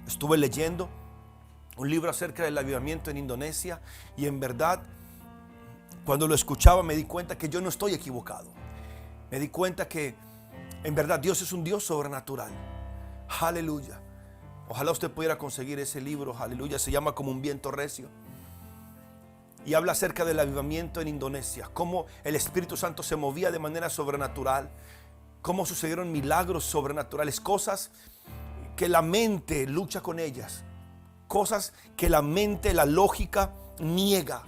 Estuve leyendo un libro acerca del avivamiento en Indonesia y en verdad, cuando lo escuchaba me di cuenta que yo no estoy equivocado. Me di cuenta que en verdad Dios es un Dios sobrenatural. Aleluya. Ojalá usted pudiera conseguir ese libro. Aleluya. Se llama Como un viento recio. Y habla acerca del avivamiento en Indonesia. Cómo el Espíritu Santo se movía de manera sobrenatural. Cómo sucedieron milagros sobrenaturales. Cosas que la mente lucha con ellas. Cosas que la mente, la lógica niega.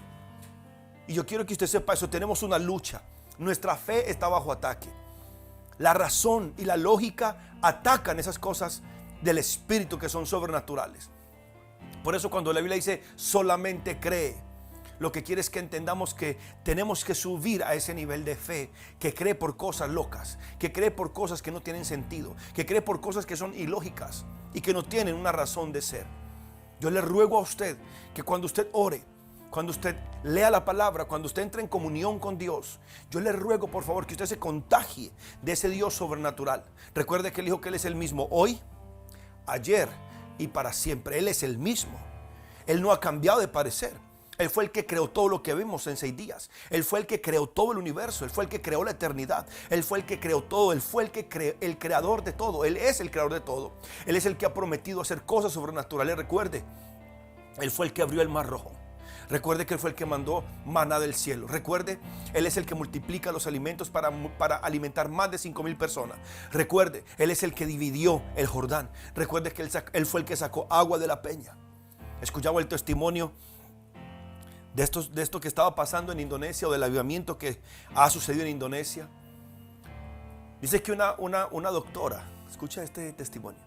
Y yo quiero que usted sepa eso. Tenemos una lucha. Nuestra fe está bajo ataque. La razón y la lógica atacan esas cosas del Espíritu que son sobrenaturales. Por eso cuando la Biblia dice solamente cree, lo que quiere es que entendamos que tenemos que subir a ese nivel de fe, que cree por cosas locas, que cree por cosas que no tienen sentido, que cree por cosas que son ilógicas y que no tienen una razón de ser. Yo le ruego a usted que cuando usted ore, cuando usted lea la palabra, cuando usted entre en comunión con Dios, yo le ruego por favor que usted se contagie de ese Dios sobrenatural. Recuerde que Él dijo que Él es el mismo hoy, ayer y para siempre. Él es el mismo. Él no ha cambiado de parecer. Él fue el que creó todo lo que vimos en 6 días. Él fue el que creó todo el universo. Él fue el que creó la eternidad. Él fue el que creó todo. Él fue el creador de todo. Él es el creador de todo. Él es el que ha prometido hacer cosas sobrenaturales. Recuerde, Él fue el que abrió el mar rojo. Recuerde que Él fue el que mandó maná del cielo. Recuerde, Él es el que multiplica los alimentos para alimentar más de 5,000 personas. Recuerde, Él es el que dividió el Jordán. Recuerde que Él fue el que sacó agua de la peña. Escuchaba el testimonio de esto que estaba pasando en Indonesia, o del avivamiento que ha sucedido en Indonesia. Dice que una doctora, escucha este testimonio,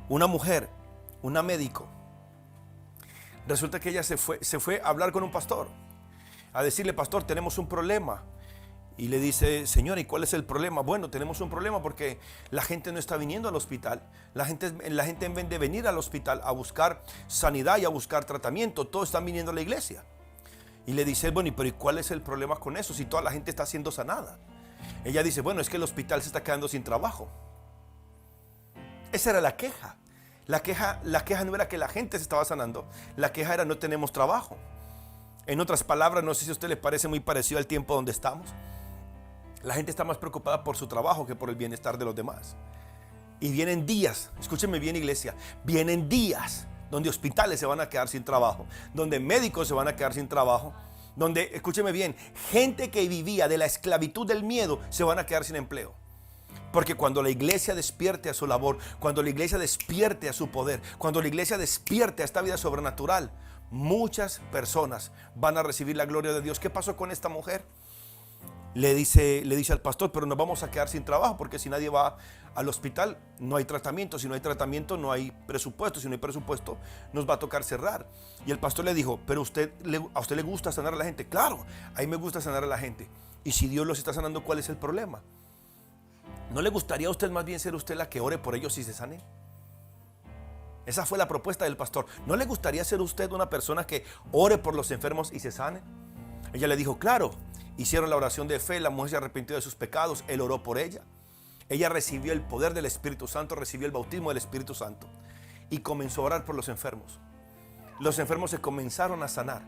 una mujer, una médico, resulta que ella se fue a hablar con un pastor, a decirle: pastor, tenemos un problema. Y le dice: señora, ¿y cuál es el problema? Bueno, tenemos un problema porque la gente no está viniendo al hospital. La gente en vez de venir al hospital a buscar sanidad y a buscar tratamiento, todos están viniendo a la iglesia. Y le dice: bueno, pero ¿y cuál es el problema con eso si toda la gente está siendo sanada? Ella dice: bueno, es que el hospital se está quedando sin trabajo. Esa era la queja. La queja no era que la gente se estaba sanando. La queja era: no tenemos trabajo. En otras palabras, no sé si a usted le parece muy parecido al tiempo donde estamos. La gente está más preocupada por su trabajo que por el bienestar de los demás. Y vienen días, escúchenme bien, iglesia, vienen días donde hospitales se van a quedar sin trabajo, donde médicos se van a quedar sin trabajo, donde, escúcheme bien, gente que vivía de la esclavitud del miedo se van a quedar sin empleo. Porque cuando la iglesia despierte a su labor, cuando la iglesia despierte a su poder, cuando la iglesia despierte a esta vida sobrenatural, muchas personas van a recibir la gloria de Dios. ¿Qué pasó con esta mujer? Le dice al pastor: pero nos vamos a quedar sin trabajo, porque si nadie va al hospital no hay tratamiento, si no hay tratamiento no hay presupuesto, si no hay presupuesto nos va a tocar cerrar. Y el pastor le dijo: pero ¿a usted le gusta sanar a la gente? Claro, a mí me gusta sanar a la gente. Y si Dios los está sanando, ¿cuál es el problema? ¿No le gustaría a usted más bien ser usted la que ore por ellos y se sane? Esa fue la propuesta del pastor. ¿No le gustaría ser usted una persona que ore por los enfermos y se sane? Ella le dijo: claro. Hicieron la oración de fe, la mujer se arrepintió de sus pecados, él oró por ella. Ella recibió el poder del Espíritu Santo, recibió el bautismo del Espíritu Santo y comenzó a orar por los enfermos. Los enfermos se comenzaron a sanar.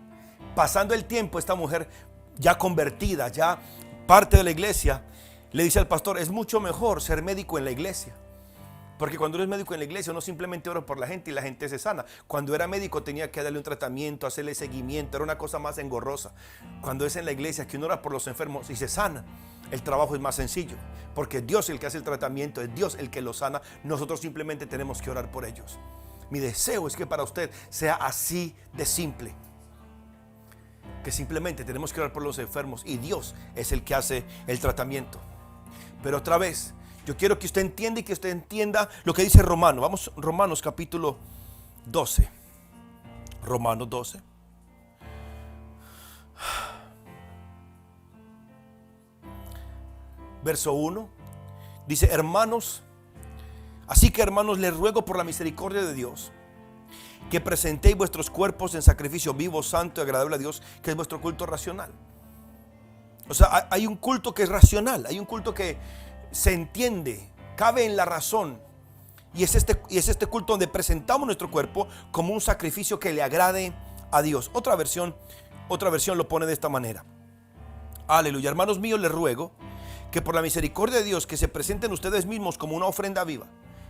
Pasando el tiempo, esta mujer ya convertida, ya parte de la iglesia, le dice al pastor: es mucho mejor ser médico en la iglesia. Porque cuando eres médico en la iglesia, uno simplemente ora por la gente y la gente se sana. Cuando era médico tenía que darle un tratamiento, hacerle seguimiento, era una cosa más engorrosa. Cuando es en la iglesia que uno ora por los enfermos y se sana, el trabajo es más sencillo. Porque Dios es el que hace el tratamiento, es Dios el que los sana. Nosotros simplemente tenemos que orar por ellos. Mi deseo es que para usted sea así de simple. Que simplemente tenemos que orar por los enfermos y Dios es el que hace el tratamiento. Pero otra vez, yo quiero que usted entienda y que usted entienda lo que dice Romanos. Vamos, Romanos capítulo 12. Romanos 12. Verso 1. Dice: hermanos, así que hermanos, les ruego por la misericordia de Dios que presentéis vuestros cuerpos en sacrificio vivo, santo y agradable a Dios, que es vuestro culto racional. O sea, hay un culto que es racional, hay un culto que se entiende, cabe en la razón. Y es este culto donde presentamos nuestro cuerpo como un sacrificio que le agrade a Dios. Otra versión lo pone de esta manera. Aleluya. Hermanos míos, les ruego que por la misericordia de Dios, que se presenten ustedes mismos como una ofrenda viva,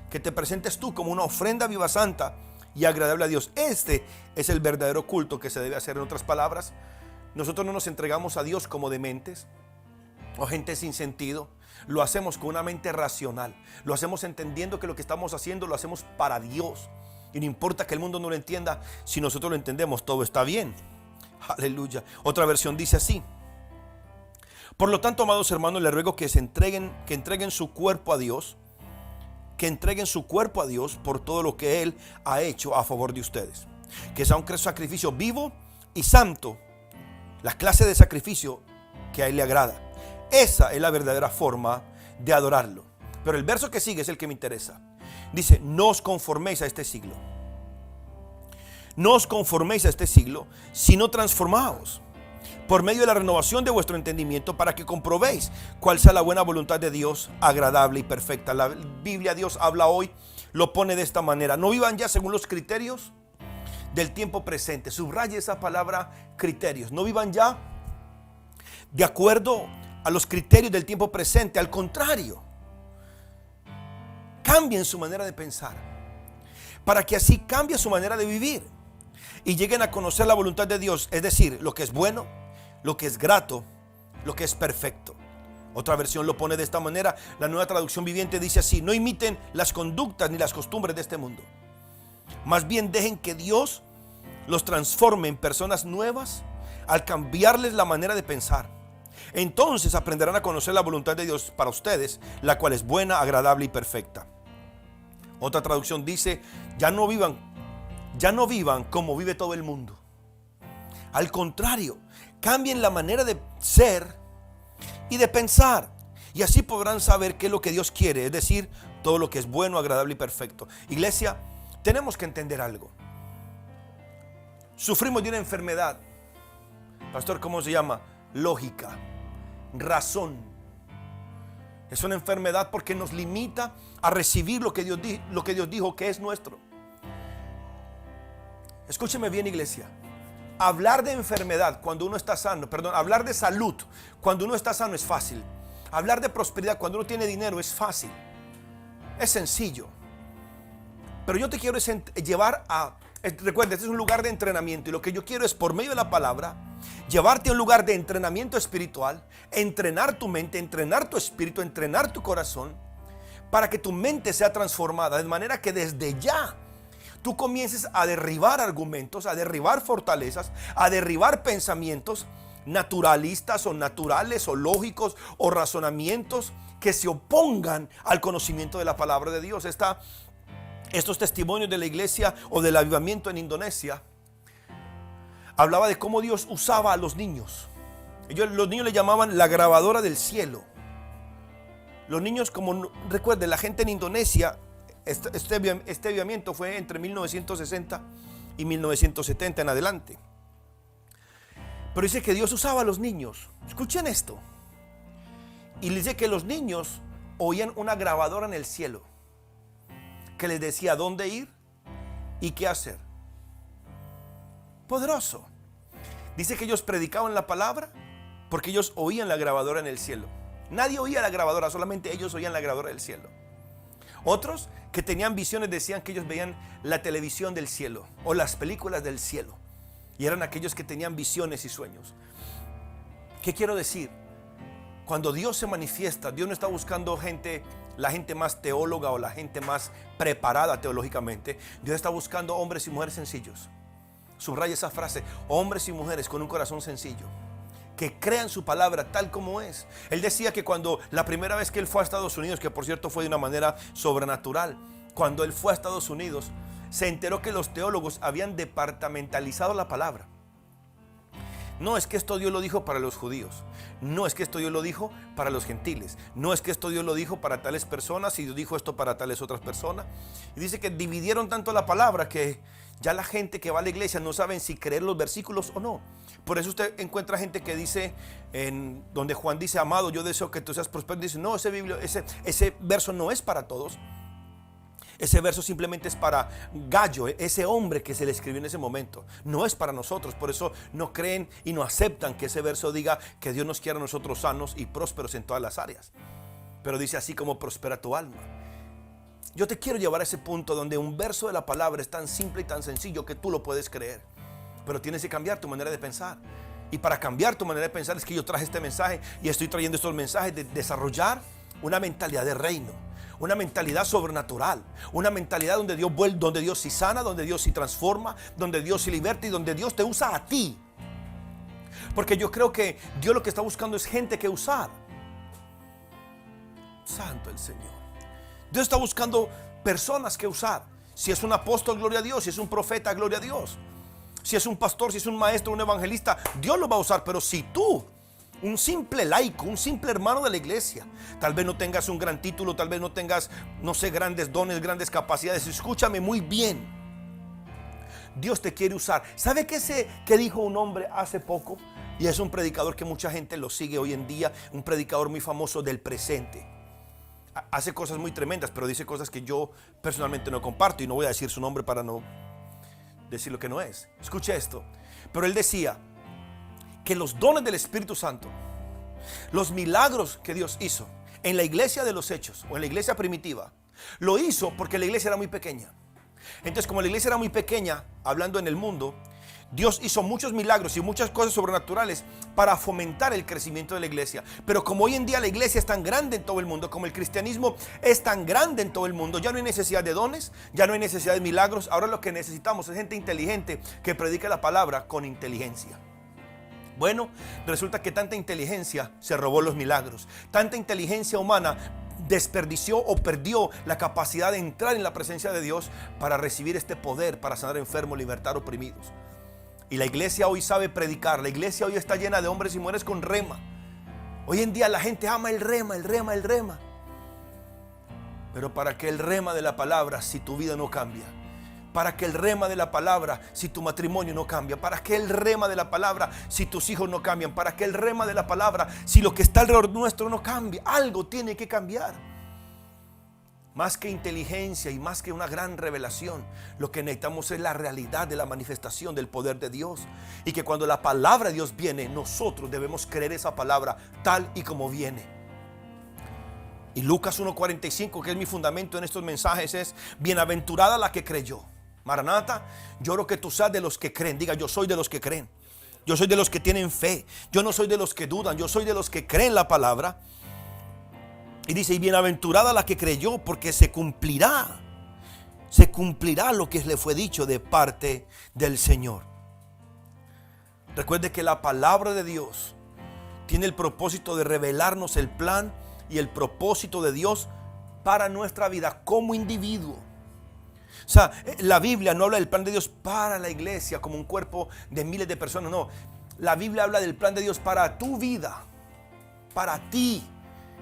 que te presentes tú como una ofrenda viva, santa y agradable a Dios. Este es el verdadero culto que se debe hacer. En otras palabras, nosotros no nos entregamos a Dios como dementes o gente sin sentido. Lo hacemos con una mente racional. Lo hacemos entendiendo que lo que estamos haciendo lo hacemos para Dios. Y no importa que el mundo no lo entienda, si nosotros lo entendemos, todo está bien. Aleluya. Otra versión dice así: por lo tanto, amados hermanos, les ruego que entreguen su cuerpo a Dios, que entreguen su cuerpo a Dios por todo lo que Él ha hecho a favor de ustedes. Que sea un sacrificio vivo y santo, la clase de sacrificio que a Él le agrada. Esa es la verdadera forma de adorarlo. Pero el verso que sigue es el que me interesa. Dice: no os conforméis a este siglo. No os conforméis a este siglo, sino transformaos por medio de la renovación de vuestro entendimiento, para que comprobéis cuál sea la buena voluntad de Dios, agradable y perfecta. La Biblia, Dios habla hoy, lo pone de esta manera: no vivan ya según los criterios del tiempo presente. Subraye esa palabra, criterios. No vivan ya de acuerdo a los criterios del tiempo presente. Al contrario, cambien su manera de pensar, para que así cambie su manera de vivir y lleguen a conocer la voluntad de Dios, es decir, lo que es bueno, lo que es grato, lo que es perfecto. Otra versión lo pone de esta manera. La Nueva Traducción Viviente dice así: no imiten las conductas ni las costumbres de este mundo, más bien dejen que Dios los transforme en personas nuevas al cambiarles la manera de pensar. Entonces aprenderán a conocer la voluntad de Dios para ustedes, la cual es buena, agradable y perfecta. Otra traducción dice: ya no vivan como vive todo el mundo. Al contrario, cambien la manera de ser y de pensar, y así podrán saber qué es lo que Dios quiere, es decir, todo lo que es bueno, agradable y perfecto. Iglesia, tenemos que entender algo. Sufrimos de una enfermedad, pastor, ¿cómo se llama? Lógica, razón. Es una enfermedad porque nos limita a recibir lo que Dios dijo que es nuestro. Escúcheme bien, iglesia. Hablar de enfermedad cuando uno está sano, hablar de salud cuando uno está sano es fácil. Hablar de prosperidad cuando uno tiene dinero es fácil. Es sencillo. Pero yo te quiero llevar recuerda, este es un lugar de entrenamiento, y lo que yo quiero es, por medio de la palabra, llevarte a un lugar de entrenamiento espiritual, entrenar tu mente, entrenar tu espíritu, entrenar tu corazón, para que tu mente sea transformada, de manera que desde ya tú comiences a derribar argumentos, a derribar fortalezas, a derribar pensamientos naturalistas o naturales o lógicos o razonamientos que se opongan al conocimiento de la palabra de Dios. Estos testimonios de la iglesia o del avivamiento en Indonesia hablaba de cómo Dios usaba a los niños. Los niños le llamaban la grabadora del cielo. Los niños, como recuerden, la gente en Indonesia, este avivamiento fue entre 1960 y 1970 en adelante. Pero dice que Dios usaba a los niños. Escuchen esto. Y dice que los niños oían una grabadora en el cielo que les decía dónde ir y qué hacer. Poderoso. Dice que ellos predicaban la palabra porque ellos oían la grabadora en el cielo. Nadie oía la grabadora, solamente ellos oían la grabadora del cielo. Otros que tenían visiones decían que ellos veían la televisión del cielo o las películas del cielo, y eran aquellos que tenían visiones y sueños. ¿Qué quiero decir? Cuando Dios se manifiesta, Dios no está buscando la gente más teóloga o la gente más preparada teológicamente. Dios está buscando hombres y mujeres sencillos. Subraya esa frase: hombres y mujeres con un corazón sencillo, que crean su palabra tal como es. Él decía que cuando la primera vez que él fue a Estados Unidos, que por cierto fue de una manera sobrenatural, cuando él fue a Estados Unidos, se enteró que los teólogos habían departamentalizado la palabra. No es que esto Dios lo dijo para los judíos, no es que esto Dios lo dijo para los gentiles, no es que esto Dios lo dijo para tales personas y Dios dijo esto para tales otras personas. Y dice que dividieron tanto la palabra que ya la gente que va a la iglesia no saben si creer los versículos o no. Por eso usted encuentra gente que dice, donde Juan dice: amado, yo deseo que tú seas próspero, dice: no, ese verso no es para todos. Ese verso simplemente es para Gallo, ese hombre que se le escribió en ese momento. No es para nosotros. Por eso no creen y no aceptan que ese verso diga que Dios nos quiera a nosotros sanos y prósperos en todas las áreas. Pero dice así como prospera tu alma. Yo te quiero llevar a ese punto donde un verso de la palabra es tan simple y tan sencillo que tú lo puedes creer. Pero tienes que cambiar tu manera de pensar. Y para cambiar tu manera de pensar es que yo traje este mensaje y estoy trayendo estos mensajes de desarrollar una mentalidad de reino, una mentalidad sobrenatural, una mentalidad donde Dios vuelve, donde Dios sí sana, donde Dios sí transforma, donde Dios sí liberta y donde Dios te usa a ti. Porque yo creo que Dios lo que está buscando es gente que usar. Santo el Señor. Dios está buscando personas que usar. Si es un apóstol, gloria a Dios. Si es un profeta, gloria a Dios. Si es un pastor, si es un maestro, un evangelista, Dios lo va a usar. Pero si tú, un simple laico, un simple hermano de la iglesia, tal vez no tengas un gran título, tal vez no tengas, no sé, grandes dones, grandes capacidades, escúchame muy bien. Dios te quiere usar. ¿Sabe qué dijo un hombre hace poco? Y es un predicador que mucha gente lo sigue hoy en día, un predicador muy famoso del presente. Hace cosas muy tremendas, pero dice cosas que yo personalmente no comparto, y no voy a decir su nombre para no decir lo que no es. Escuche esto. Pero él decía que los dones del Espíritu Santo, los milagros que Dios hizo en la iglesia de los Hechos o en la iglesia primitiva, lo hizo porque la iglesia era muy pequeña. Entonces, como la iglesia era muy pequeña, hablando en el mundo, Dios hizo muchos milagros y muchas cosas sobrenaturales para fomentar el crecimiento de la iglesia. Pero como hoy en día la iglesia es tan grande en todo el mundo, como el cristianismo es tan grande en todo el mundo, ya no hay necesidad de dones, ya no hay necesidad de milagros. Ahora lo que necesitamos es gente inteligente que predique la palabra con inteligencia. Bueno, resulta que tanta inteligencia se robó los milagros. Tanta inteligencia humana desperdició o perdió la capacidad de entrar en la presencia de Dios para recibir este poder para sanar enfermos, libertar oprimidos. Y la iglesia hoy sabe predicar. La iglesia hoy está llena de hombres y mujeres con rema. Hoy en día la gente ama el rema, el rema, el rema. Pero para que el rema de la palabra, si tu vida no cambia, para que el rema de la palabra, si tu matrimonio no cambia, para que el rema de la palabra, si tus hijos no cambian, para que el rema de la palabra, si lo que está alrededor nuestro no cambia, algo tiene que cambiar. Más que inteligencia y más que una gran revelación, lo que necesitamos es la realidad de la manifestación del poder de Dios. Y que cuando la palabra de Dios viene, nosotros debemos creer esa palabra tal y como viene. Y Lucas 1:45, que es mi fundamento en estos mensajes, es: bienaventurada la que creyó. Maranata, yo oro que tú seas de los que creen. Diga: yo soy de los que creen. Yo soy de los que tienen fe. Yo no soy de los que dudan. Yo soy de los que creen la palabra. Y dice: y bienaventurada la que creyó, porque se cumplirá lo que le fue dicho de parte del Señor. Recuerde que la palabra de Dios tiene el propósito de revelarnos el plan y el propósito de Dios para nuestra vida como individuo. O sea, la Biblia no habla del plan de Dios para la iglesia como un cuerpo de miles de personas, no. La Biblia habla del plan de Dios para tu vida, para ti.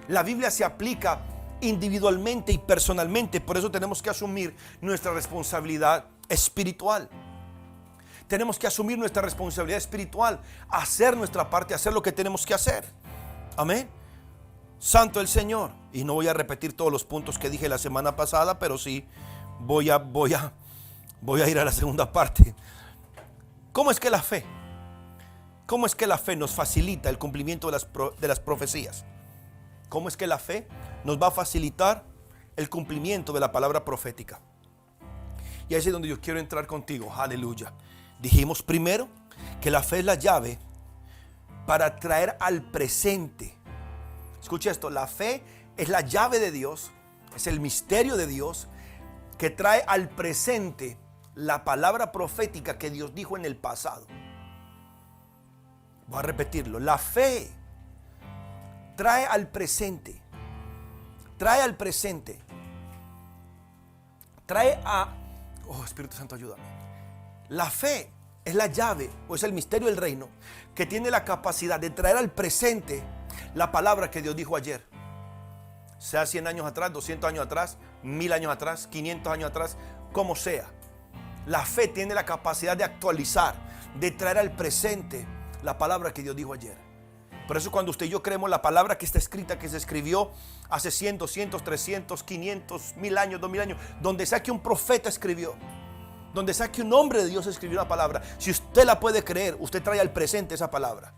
La Biblia se aplica individualmente y personalmente. Por eso tenemos que asumir nuestra responsabilidad espiritual. Tenemos que asumir nuestra responsabilidad espiritual, hacer nuestra parte, hacer lo que tenemos que hacer. Amén. Santo el Señor. Y no voy a repetir todos los puntos que dije la semana pasada, pero sí voy a ir a la segunda parte. ¿Cómo es que la fe? ¿Cómo es que la fe nos facilita el cumplimiento de las profecías? ¿Cómo es que la fe nos va a facilitar el cumplimiento de la palabra profética? Y ahí es donde yo quiero entrar contigo. Aleluya. Dijimos primero que la fe es la llave para traer al presente. Escucha esto: la fe es la llave de Dios, es el misterio de Dios que trae al presente la palabra profética que Dios dijo en el pasado. Voy a repetirlo: la fe trae al presente, oh Espíritu Santo, ayúdame. La fe es la llave o es el misterio del reino que tiene la capacidad de traer al presente la palabra que Dios dijo ayer, sea 100 años atrás, 200 años atrás, 1000 años atrás, 500 años atrás, como sea. La fe tiene la capacidad de actualizar, de traer al presente la palabra que Dios dijo ayer. Por eso cuando usted y yo creemos la palabra que está escrita, que se escribió hace 100, 200, 300, 500, 1000 años, 2000 años, donde sea que un profeta escribió, donde sea que un hombre de Dios escribió una palabra, si usted la puede creer, usted trae al presente esa palabra.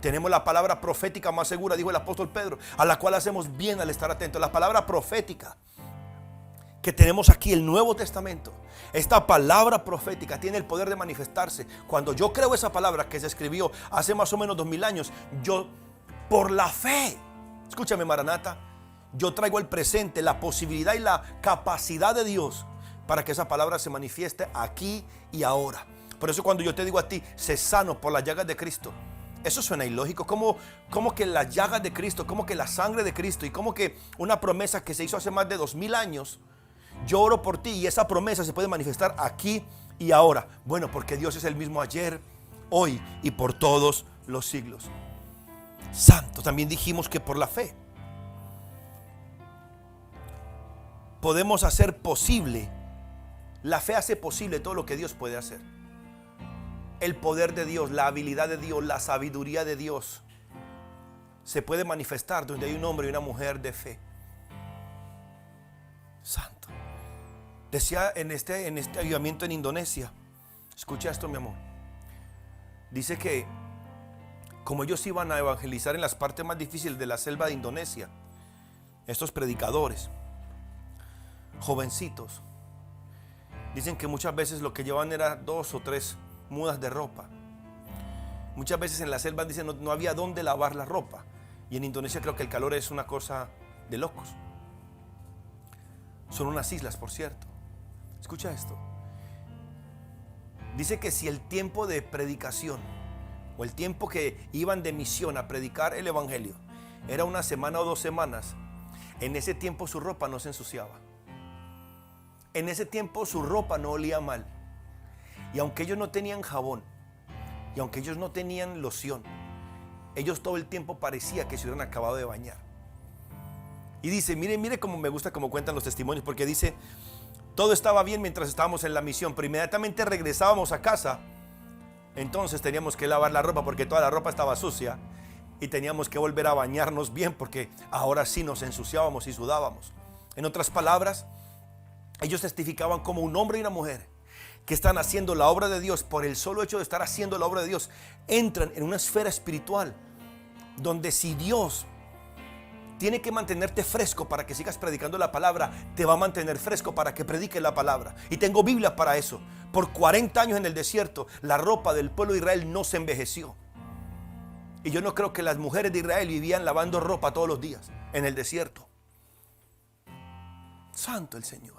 Tenemos la palabra profética más segura, dijo el apóstol Pedro, a la cual hacemos bien al estar atentos. La palabra profética que tenemos aquí, el Nuevo Testamento, esta palabra profética tiene el poder de manifestarse. Cuando yo creo esa palabra que se escribió hace más o menos 2000 años, yo por la fe, escúchame Maranata, yo traigo al presente la posibilidad y la capacidad de Dios para que esa palabra se manifieste aquí y ahora. Por eso cuando yo te digo a ti, sé sano por las llagas de Cristo, eso suena ilógico. ¿Cómo que las llagas de Cristo, cómo que la sangre de Cristo y cómo que una promesa que se hizo hace más de 2000 años, yo oro por ti y esa promesa se puede manifestar aquí y ahora? Bueno, porque Dios es el mismo ayer, hoy y por todos los siglos. Santo, también dijimos que por la fe podemos hacer posible. La fe hace posible todo lo que Dios puede hacer. El poder de Dios, la habilidad de Dios, la sabiduría de Dios se puede manifestar donde hay un hombre y una mujer de fe. Santo. Decía en este avivamiento en Indonesia, escucha esto mi amor, dice que como ellos iban a evangelizar en las partes más difíciles de la selva de Indonesia, estos predicadores, jovencitos, dicen que muchas veces lo que llevaban era 2 o 3 mudas de ropa. Muchas veces en la selva dicen no había dónde lavar la ropa. Y en Indonesia creo que el calor es una cosa de locos. Son unas islas, por cierto. Escucha esto. Dice que si el tiempo de predicación o el tiempo que iban de misión a predicar el evangelio era 1 semana o 2 semanas, en ese tiempo su ropa no se ensuciaba. En ese tiempo su ropa no olía mal. Y aunque ellos no tenían jabón, y aunque ellos no tenían loción, ellos todo el tiempo parecía que se hubieran acabado de bañar. Y dice, mire cómo me gusta cómo cuentan los testimonios, porque dice, todo estaba bien mientras estábamos en la misión, pero inmediatamente regresábamos a casa, entonces teníamos que lavar la ropa porque toda la ropa estaba sucia y teníamos que volver a bañarnos bien porque ahora sí nos ensuciábamos y sudábamos. En otras palabras, ellos testificaban como un hombre y una mujer que están haciendo la obra de Dios, por el solo hecho de estar haciendo la obra de Dios, entran en una esfera espiritual donde si Dios tiene que mantenerte fresco para que sigas predicando la palabra, te va a mantener fresco para que prediques la palabra. Y tengo Biblia para eso. Por 40 años en el desierto, la ropa del pueblo de Israel no se envejeció. Y yo no creo que las mujeres de Israel vivían lavando ropa todos los días en el desierto. Santo el Señor.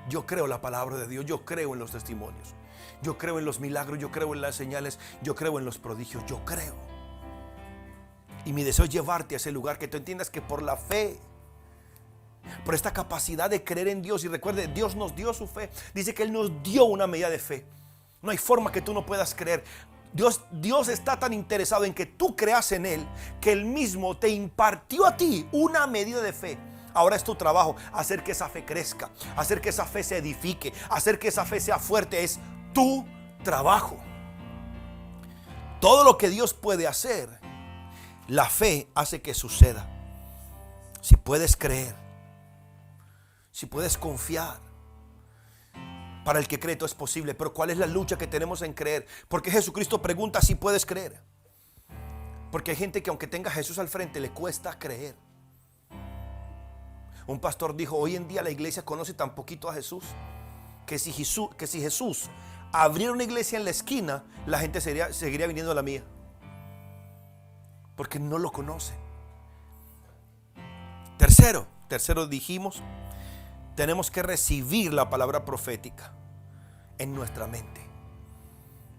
Yo creo la palabra de Dios, yo creo en los testimonios, yo creo en los milagros, yo creo en las señales, yo creo en los prodigios, yo creo. Y mi deseo es llevarte a ese lugar, que tú entiendas que por la fe, por esta capacidad de creer en Dios, y recuerde, Dios nos dio su fe, dice que Él nos dio una medida de fe. No hay forma que tú no puedas creer. Dios está tan interesado en que tú creas en Él, que Él mismo te impartió a ti una medida de fe. Ahora es tu trabajo hacer que esa fe crezca, hacer que esa fe se edifique, hacer que esa fe sea fuerte. Es tu trabajo. Todo lo que Dios puede hacer, la fe hace que suceda. Si puedes creer, si puedes confiar. Para el que cree todo es posible. Pero ¿cuál es la lucha que tenemos en creer? Porque Jesucristo pregunta si puedes creer. Porque hay gente que aunque tenga a Jesús al frente le cuesta creer. Un pastor dijo, hoy en día la iglesia conoce tan poquito a Jesús que si Jesús abriera una iglesia en la esquina, la gente seguiría viniendo a la mía. Porque no lo conoce. Tercero dijimos, tenemos que recibir la palabra profética en nuestra mente.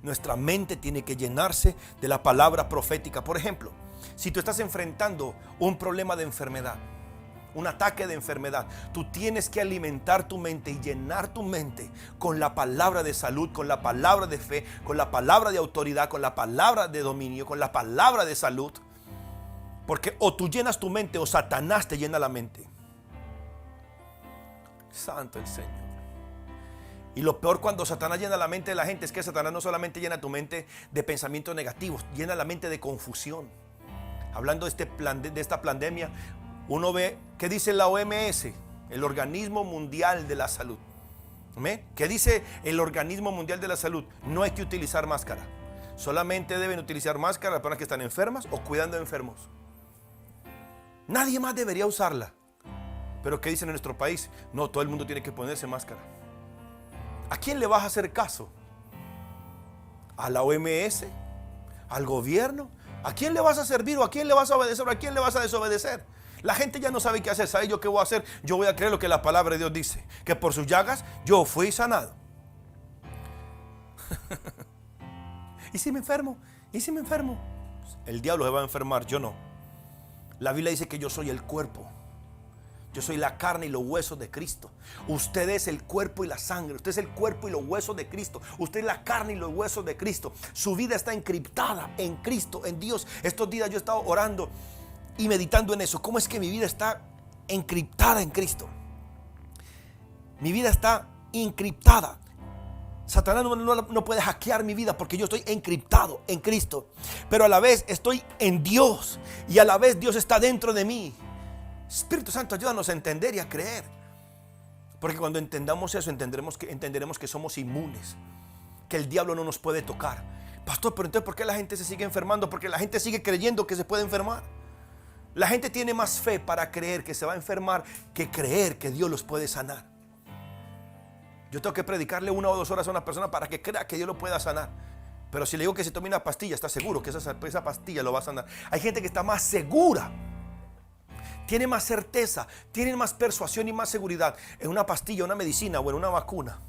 Nuestra mente tiene que llenarse de la palabra profética. Por ejemplo, si tú estás enfrentando un problema de enfermedad, un ataque de enfermedad, tú tienes que alimentar tu mente y llenar tu mente con la palabra de salud, con la palabra de fe, con la palabra de autoridad, con la palabra de dominio, con la palabra de salud. Porque o tú llenas tu mente o Satanás te llena la mente. Santo el Señor. Y lo peor cuando Satanás llena la mente de la gente es que Satanás no solamente llena tu mente de pensamientos negativos, llena la mente de confusión. Hablando de esta pandemia, uno ve, ¿qué dice la OMS? El Organismo Mundial de la Salud. ¿Ve? ¿Qué dice el Organismo Mundial de la Salud? No hay que utilizar máscara. Solamente deben utilizar máscara las personas que están enfermas o cuidando a enfermos. Nadie más debería usarla. Pero ¿qué dicen en nuestro país? No, todo el mundo tiene que ponerse máscara. ¿A quién le vas a hacer caso? ¿A la OMS? ¿Al gobierno? ¿A quién le vas a servir o a quién le vas a obedecer o a quién le vas a desobedecer? La gente ya no sabe qué hacer. ¿Sabe yo qué voy a hacer? Yo voy a creer lo que la palabra de Dios dice, que por sus llagas yo fui sanado. ¿Y si me enfermo? ¿Y si me enfermo? El diablo se va a enfermar, yo no. La Biblia dice que yo soy el cuerpo. Yo soy la carne y los huesos de Cristo. Usted es el cuerpo y la sangre. Usted es el cuerpo y los huesos de Cristo. Usted es la carne y los huesos de Cristo. Su vida está encriptada en Cristo, en Dios. Estos días yo he estado orando y meditando en eso. ¿Cómo es que mi vida está encriptada en Cristo? Mi vida está encriptada. Satanás no puede hackear mi vida porque yo estoy encriptado en Cristo. Pero a la vez estoy en Dios y a la vez Dios está dentro de mí. Espíritu Santo, ayúdanos a entender y a creer. Porque cuando entendamos eso, entenderemos que somos inmunes, que el diablo no nos puede tocar. Pastor, pero entonces ¿por qué la gente se sigue enfermando? Porque la gente sigue creyendo que se puede enfermar. La gente tiene más fe para creer que se va a enfermar que creer que Dios los puede sanar. Yo tengo que predicarle 1 o 2 horas a una persona para que crea que Dios lo pueda sanar. Pero si le digo que se tome una pastilla, está seguro que esa pastilla lo va a sanar. Hay gente que está más segura, tiene más certeza, tiene más persuasión y más seguridad en una pastilla, una medicina o en una vacuna,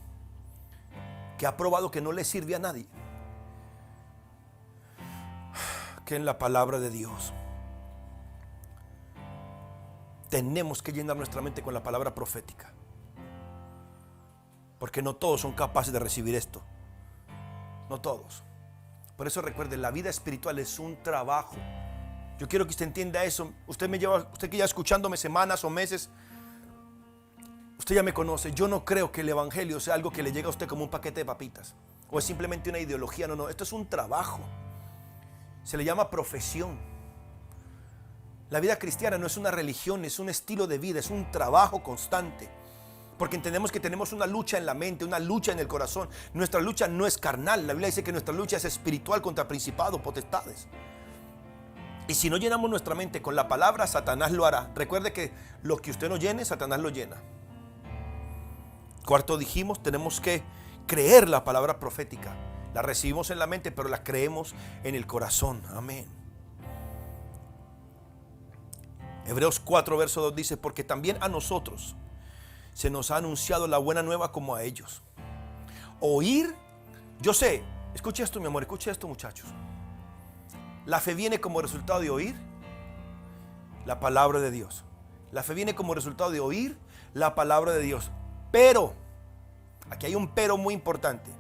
que ha probado que no le sirve a nadie, que en la palabra de Dios. Tenemos que llenar nuestra mente con la palabra profética, porque no todos son capaces de recibir esto. No todos. Por eso recuerden, la vida espiritual es un trabajo. Yo quiero que usted entienda eso. Usted que ya escuchándome semanas o meses, usted ya me conoce. Yo no creo que el evangelio sea algo que le llega a usted como un paquete de papitas o es simplemente una ideología. No, esto es un trabajo. Se le llama profesión. La vida cristiana no es una religión, es un estilo de vida, es un trabajo constante. Porque entendemos que tenemos una lucha en la mente, una lucha en el corazón. Nuestra lucha no es carnal. La Biblia dice que nuestra lucha es espiritual contra principados, potestades. Y si no llenamos nuestra mente con la palabra, Satanás lo hará. Recuerde que lo que usted no llene, Satanás lo llena. Cuarto, dijimos, tenemos que creer la palabra profética. La recibimos en la mente, pero la creemos en el corazón. Amén. Hebreos 4, verso 2 dice, porque también a nosotros se nos ha anunciado la buena nueva como a ellos. Oír, yo sé, escuche esto, mi amor, escuche esto, muchachos. La fe viene como resultado de oír la palabra de Dios. La fe viene como resultado de oír la palabra de Dios. Pero, aquí hay un pero muy importante.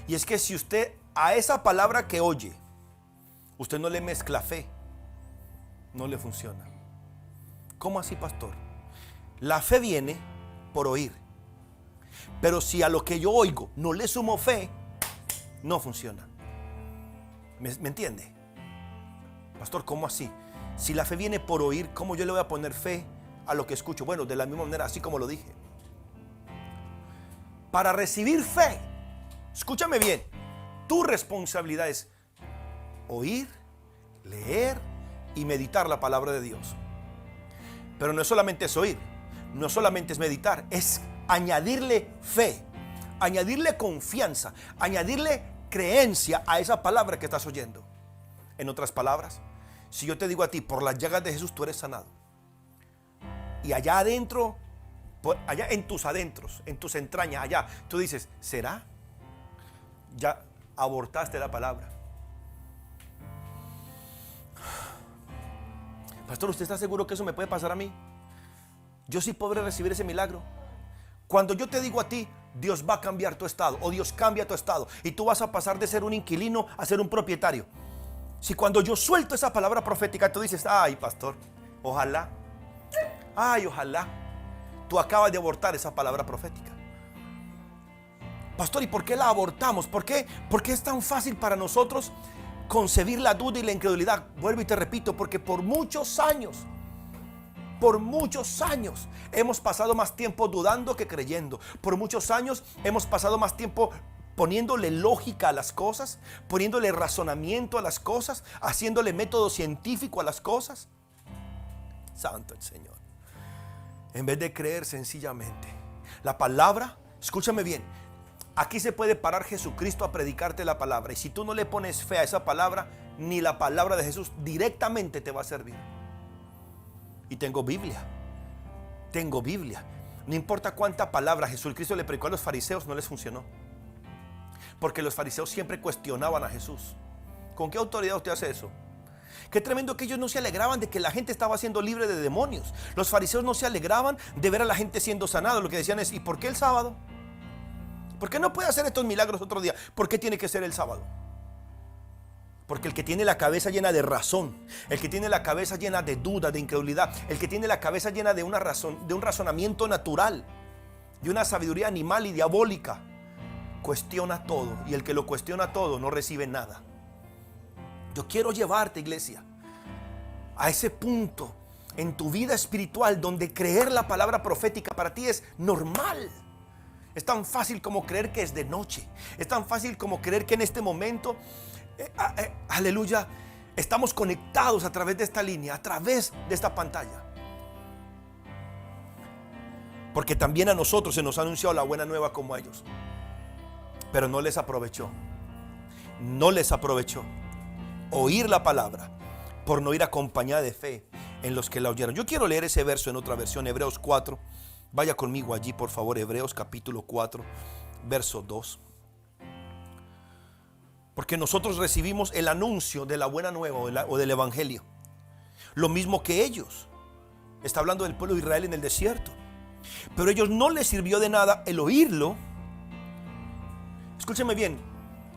Y es que si usted a esa palabra que oye, usted no le mezcla fe, no le funciona. ¿Cómo así, pastor? La fe viene por oír. Pero si a lo que yo oigo no le sumo fe, no funciona. ¿Me entiende? Pastor, ¿cómo así? Si la fe viene por oír, ¿cómo yo le voy a poner fe a lo que escucho? Bueno, de la misma manera, así como lo dije. Para recibir fe, escúchame bien, tu responsabilidad es oír, leer y meditar la palabra de Dios. Pero no es solamente es oír, no solamente es meditar, es añadirle fe, añadirle confianza, añadirle creencia a esa palabra que estás oyendo. En otras palabras, si yo te digo a ti, por las llagas de Jesús tú eres sanado, y allá adentro, allá en tus adentros, en tus entrañas, allá, tú dices, ¿será? Ya abortaste la palabra. Pastor, ¿usted está seguro que eso me puede pasar a mí? Yo sí podré recibir ese milagro. Cuando yo te digo a ti, Dios va a cambiar tu estado, o Dios cambia tu estado, y tú vas a pasar de ser un inquilino a ser un propietario. Si cuando yo suelto esa palabra profética, tú dices, ay, pastor, ojalá, ay, ojalá, tú acabas de abortar esa palabra profética. Pastor, ¿y por qué la abortamos? ¿Por qué es tan fácil para nosotros concebir la duda y la incredulidad? Vuelvo y te repito, porque por muchos años hemos pasado más tiempo dudando que creyendo. Por muchos años hemos pasado más tiempo poniéndole lógica a las cosas, poniéndole razonamiento a las cosas, haciéndole método científico a las cosas. Santo el Señor. En vez de creer sencillamente la palabra, escúchame bien, aquí se puede parar Jesucristo a predicarte la palabra, y si tú no le pones fe a esa palabra, ni la palabra de Jesús directamente te va a servir. Y tengo Biblia. No importa cuánta palabra Jesucristo le predicó a los fariseos, no les funcionó, porque los fariseos siempre cuestionaban a Jesús. ¿Con qué autoridad usted hace eso? Qué tremendo que ellos no se alegraban de que la gente estaba siendo libre de demonios. Los fariseos no se alegraban de ver a la gente siendo sanada. Lo que decían es: ¿y por qué el sábado? ¿Por qué no puede hacer estos milagros otro día? ¿Por qué tiene que ser el sábado? Porque el que tiene la cabeza llena de razón, el que tiene la cabeza llena de duda, de incredulidad, el que tiene la cabeza llena de una razón, de un razonamiento natural, de una sabiduría animal y diabólica, cuestiona todo, y el que lo cuestiona todo no recibe nada. Yo quiero llevarte, iglesia, a ese punto en tu vida espiritual donde creer la palabra profética para ti es normal. Es tan fácil como creer que es de noche. Es tan fácil como creer que en este momento, aleluya, estamos conectados a través de esta línea, a través de esta pantalla. Porque también a nosotros se nos ha anunciado la buena nueva como a ellos. Pero no les aprovechó. No les aprovechó oír la palabra por no ir acompañada de fe en los que la oyeron. Yo quiero leer ese verso en otra versión, Hebreos 4. Vaya conmigo allí, por favor, Hebreos capítulo 4, verso 2. Porque nosotros recibimos el anuncio de la buena nueva o del evangelio, lo mismo que ellos. Está hablando del pueblo de Israel en el desierto. Pero a ellos no les sirvió de nada el oírlo. Escúcheme bien,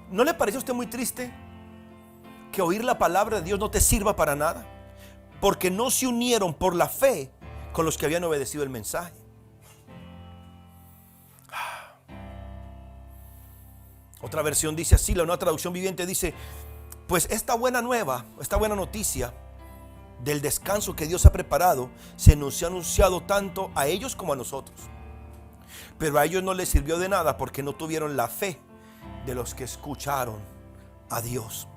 ¿no le parece a usted muy triste que oír la palabra de Dios no te sirva para nada? Porque no se unieron por la fe con los que habían obedecido el mensaje. Otra versión dice así, la Nueva Traducción Viviente dice: pues esta buena nueva, esta buena noticia del descanso que Dios ha preparado, se nos ha anunciado tanto a ellos como a nosotros. Pero a ellos no les sirvió de nada porque no tuvieron la fe de los que escucharon a Dios.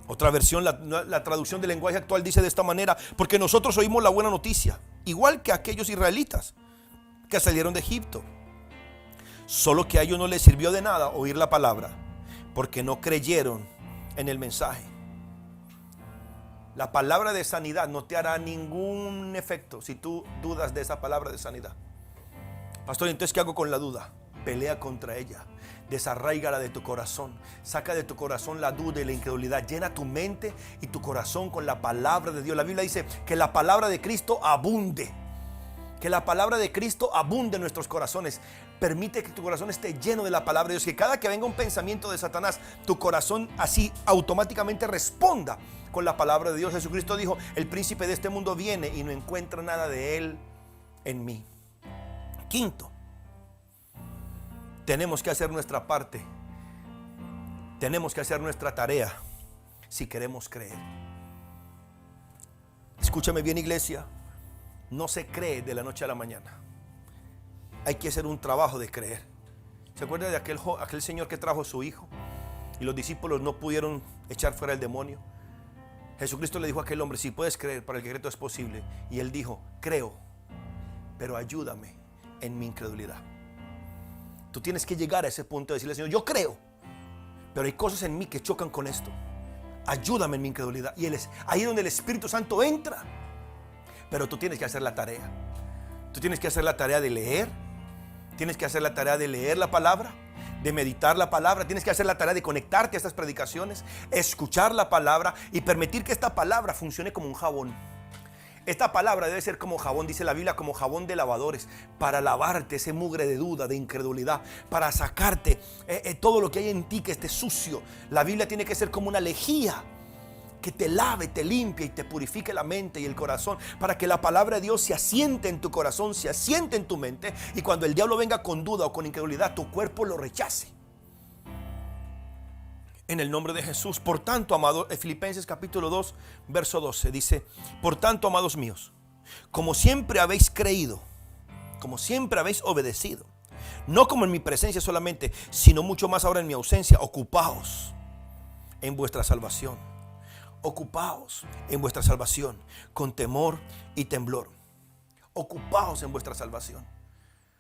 Otra versión, la traducción del lenguaje actual dice de esta manera: porque nosotros oímos la buena noticia, igual que aquellos israelitas que salieron de Egipto. Solo que a ellos no les sirvió de nada oír la palabra, porque no creyeron en el mensaje. La palabra de sanidad no te hará ningún efecto si tú dudas de esa palabra de sanidad. Pastor, entonces ¿qué hago con la duda? Pelea contra ella. Desarráigala de tu corazón. Saca de tu corazón la duda y la incredulidad. Llena tu mente y tu corazón con la palabra de Dios. La Biblia dice que la palabra de Cristo abunde. Que la palabra de Cristo abunde en nuestros corazones. Permite que tu corazón esté lleno de la palabra de Dios. Que cada que venga un pensamiento de Satanás, tu corazón así automáticamente responda con la palabra de Dios. Jesucristo dijo: el príncipe de este mundo viene y no encuentra nada de él en mí. Quinto, tenemos que hacer nuestra parte. Tenemos que hacer nuestra tarea si queremos creer. Escúchame bien, iglesia. No se cree de la noche a la mañana. Hay que hacer un trabajo de creer. ¿Se acuerda de aquel señor que trajo a su hijo y los discípulos no pudieron echar fuera el demonio? Jesucristo le dijo a aquel hombre: si puedes creer, para el que cree todo es posible. Y él dijo: creo, pero ayúdame en mi incredulidad. Tú tienes que llegar a ese punto de decirle: Señor, yo creo, pero hay cosas en mí que chocan con esto. Ayúdame en mi incredulidad. Y ahí es donde el Espíritu Santo entra. Pero tú tienes que hacer la tarea. Tú tienes que hacer la tarea de leer. Tienes que hacer la tarea de leer la palabra, de meditar la palabra. Tienes que hacer la tarea de conectarte a estas predicaciones, escuchar la palabra y permitir que esta palabra funcione como un jabón. Esta palabra debe ser como jabón, dice la Biblia, como jabón de lavadores, para lavarte ese mugre de duda, de incredulidad, para sacarte todo lo que hay en ti que esté sucio. La Biblia tiene que ser como una lejía que te lave, te limpie y te purifique la mente y el corazón, para que la palabra de Dios se asiente en tu corazón, se asiente en tu mente, y cuando el diablo venga con duda o con incredulidad, tu cuerpo lo rechace. En el nombre de Jesús. Por tanto, amados, Filipenses capítulo 2, verso 12, dice: por tanto, amados míos, como siempre habéis creído, como siempre habéis obedecido, no como en mi presencia solamente, sino mucho más ahora en mi ausencia, ocupaos en vuestra salvación. Ocupaos en vuestra salvación con temor y temblor. Ocupaos en vuestra salvación.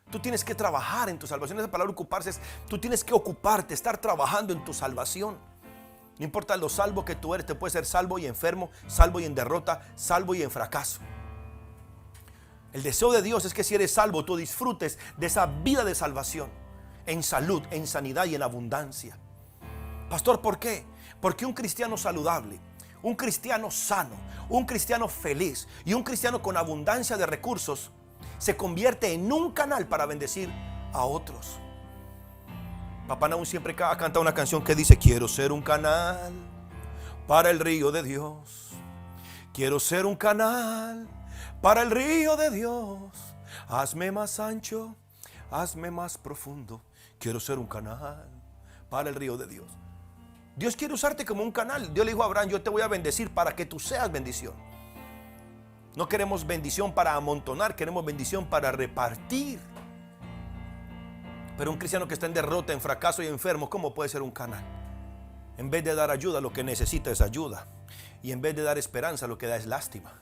Tú tienes que trabajar en tu salvación. Esa palabra ocuparse es, tú tienes que ocuparte, estar trabajando en tu salvación. No importa lo salvo que tú eres, te puedes ser salvo y enfermo, salvo y en derrota, salvo y en fracaso. El deseo de Dios es que si eres salvo, tú disfrutes de esa vida de salvación, en salud, en sanidad y en abundancia. Pastor, ¿por qué? Porque un cristiano saludable, un cristiano sano, un cristiano feliz y un cristiano con abundancia de recursos se convierte en un canal para bendecir a otros. Papá Nahum siempre ha cantado una canción que dice: quiero ser un canal para el río de Dios. Quiero ser un canal para el río de Dios. Hazme más ancho, hazme más profundo. Quiero ser un canal para el río de Dios. Dios quiere usarte como un canal. Dios le dijo a Abraham: yo te voy a bendecir para que tú seas bendición. No queremos bendición para amontonar, queremos bendición para repartir. Pero un cristiano que está en derrota, en fracaso y enfermo, ¿cómo puede ser un canal? En vez de dar ayuda, lo que necesita es ayuda. Y en vez de dar esperanza, lo que da es lástima.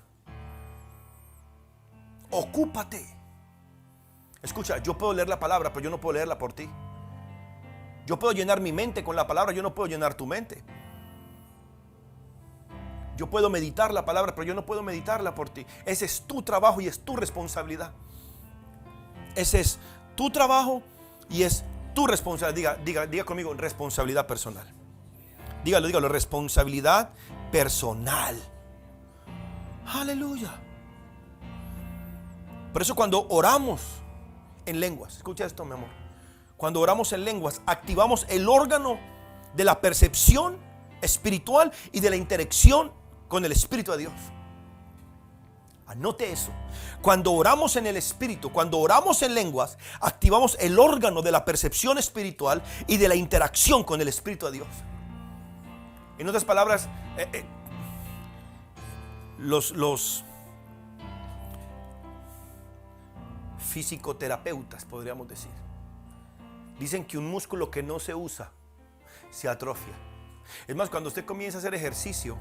Ocúpate. Escucha, yo puedo leer la palabra, pero yo no puedo leerla por ti. Yo puedo llenar mi mente con la palabra, yo no puedo llenar tu mente. Yo puedo meditar la palabra, pero yo no puedo meditarla por ti. Ese es tu trabajo y es tu responsabilidad. Ese es tu trabajo y es tu responsabilidad. Diga conmigo: responsabilidad personal. Dígalo, responsabilidad personal. Aleluya. Por eso cuando oramos en lenguas, escucha esto, mi amor. Cuando oramos en lenguas, activamos el órgano de la percepción espiritual y de la interacción con el Espíritu de Dios. Anote eso. Cuando oramos en el Espíritu, cuando oramos en lenguas, activamos el órgano de la percepción espiritual y de la interacción con el Espíritu de Dios. En otras palabras, los fisicoterapeutas, podríamos decir, dicen que un músculo que no se usa se atrofia. Es más, cuando usted comienza a hacer ejercicio,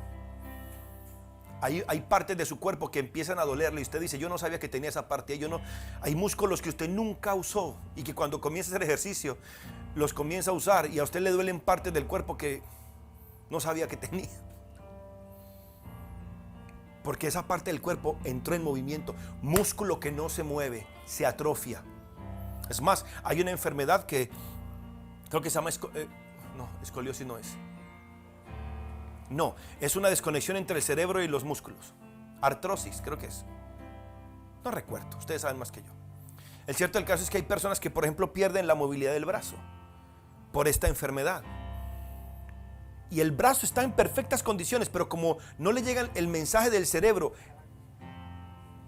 hay partes de su cuerpo que empiezan a dolerle y usted dice: yo no sabía que tenía esa parte. Hay músculos que usted nunca usó y que cuando comienza a hacer ejercicio los comienza a usar, y a usted le duelen partes del cuerpo que no sabía que tenía, porque esa parte del cuerpo entró en movimiento. Músculo que no se mueve se atrofia. Es más, hay una enfermedad que creo que se llama escoliosis no es. No, es una desconexión entre el cerebro y los músculos. Artrosis, creo que es. No recuerdo, ustedes saben más que yo. El cierto del caso es que hay personas que, por ejemplo, pierden la movilidad del brazo por esta enfermedad. Y el brazo está en perfectas condiciones, pero como no le llega el mensaje del cerebro,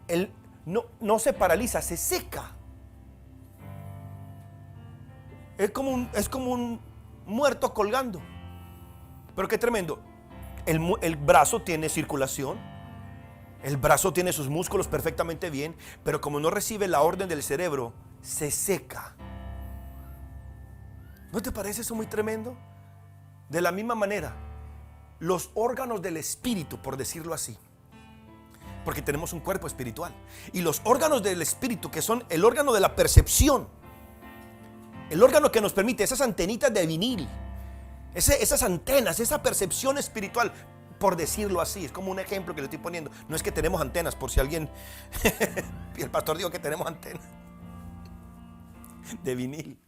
él no se paraliza, se seca. Es como un muerto colgando. Pero qué tremendo. El brazo tiene circulación, el brazo tiene sus músculos perfectamente bien, pero como no recibe la orden del cerebro, se seca. ¿No te parece eso muy tremendo? De la misma manera, los órganos del espíritu, por decirlo así, porque tenemos un cuerpo espiritual, y los órganos del espíritu, que son el órgano de la percepción, el órgano que nos permite esas antenitas de vinil, esas antenas, esa percepción espiritual, por decirlo así, es como un ejemplo que le estoy poniendo. No es que tenemos antenas, por si alguien el pastor dijo que tenemos antenas de vinil.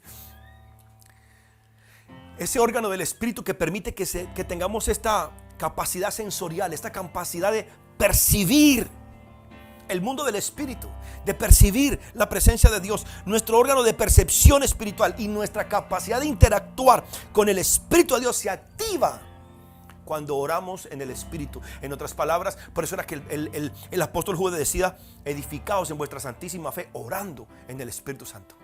Ese órgano del espíritu que permite que tengamos esta capacidad sensorial, esta capacidad de percibir el mundo del espíritu, de percibir la presencia de Dios, nuestro órgano de percepción espiritual y nuestra capacidad de interactuar con el Espíritu de Dios se activa cuando oramos en el Espíritu. En otras palabras, por eso era que el apóstol Judas decía: edificaos en vuestra santísima fe, orando en el Espíritu Santo.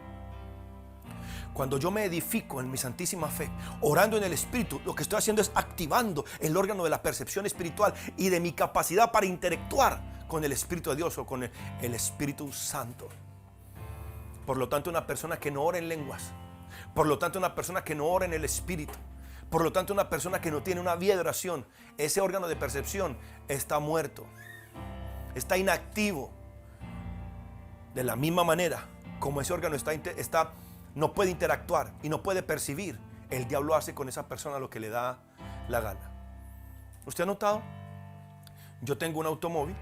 Cuando yo me edifico en mi santísima fe, orando en el Espíritu, lo que estoy haciendo es activando el órgano de la percepción espiritual y de mi capacidad para interactuar con el Espíritu de Dios o con el Espíritu Santo. Por lo tanto, una persona que no ora en lenguas, por lo tanto, una persona que no ora en el Espíritu, por lo tanto, una persona que no tiene una vida de oración, ese órgano de percepción está muerto, está inactivo. De la misma manera como ese órgano no puede interactuar y no puede percibir, el diablo hace con esa persona lo que le da la gana. ¿Usted ha notado? Yo tengo un automóvil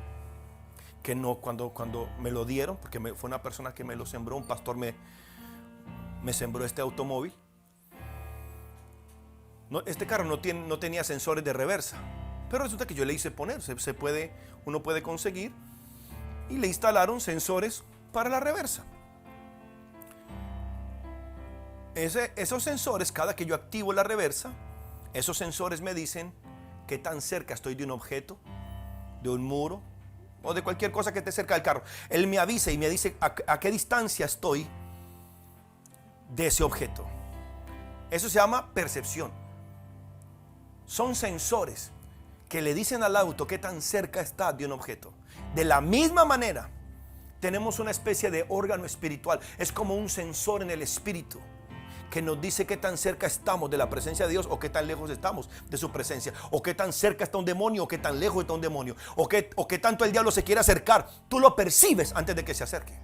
que no, cuando me lo dieron, porque fue una persona que me lo sembró, un pastor me sembró este automóvil. No, este carro no tenía sensores de reversa, pero resulta que yo le hice poner, uno puede conseguir, y le instalaron sensores para la reversa. Esos sensores, cada que yo activo la reversa, esos sensores me dicen qué tan cerca estoy de un objeto, de un muro o de cualquier cosa que esté cerca del carro. Él me avisa y me dice a qué distancia estoy de ese objeto. Eso se llama percepción. Son sensores que le dicen al auto qué tan cerca está de un objeto. De la misma manera, tenemos una especie de órgano espiritual. Es como un sensor en el espíritu que nos dice qué tan cerca estamos de la presencia de Dios o qué tan lejos estamos de su presencia, o qué tan cerca está un demonio o qué tan lejos está un demonio, o qué tanto el diablo se quiere acercar. Tú lo percibes antes de que se acerque.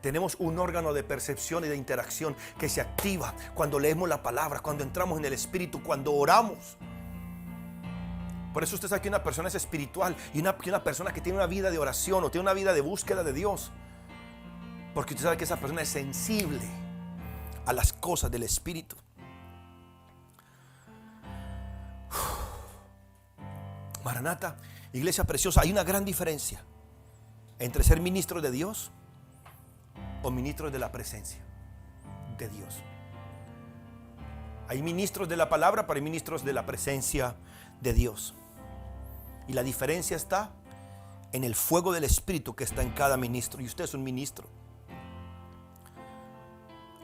Tenemos un órgano de percepción y de interacción que se activa cuando leemos la palabra, cuando entramos en el Espíritu, cuando oramos. Por eso usted sabe que una persona es espiritual y una persona que tiene una vida de oración o tiene una vida de búsqueda de Dios, porque usted sabe que esa persona es sensible a las cosas del Espíritu. Maranata, iglesia preciosa, hay una gran diferencia entre ser ministro de Dios o ministros de la presencia de Dios. Hay ministros de la palabra, pero hay ministros de la presencia de Dios. Y la diferencia está en el fuego del Espíritu que está en cada ministro. Y usted es un ministro.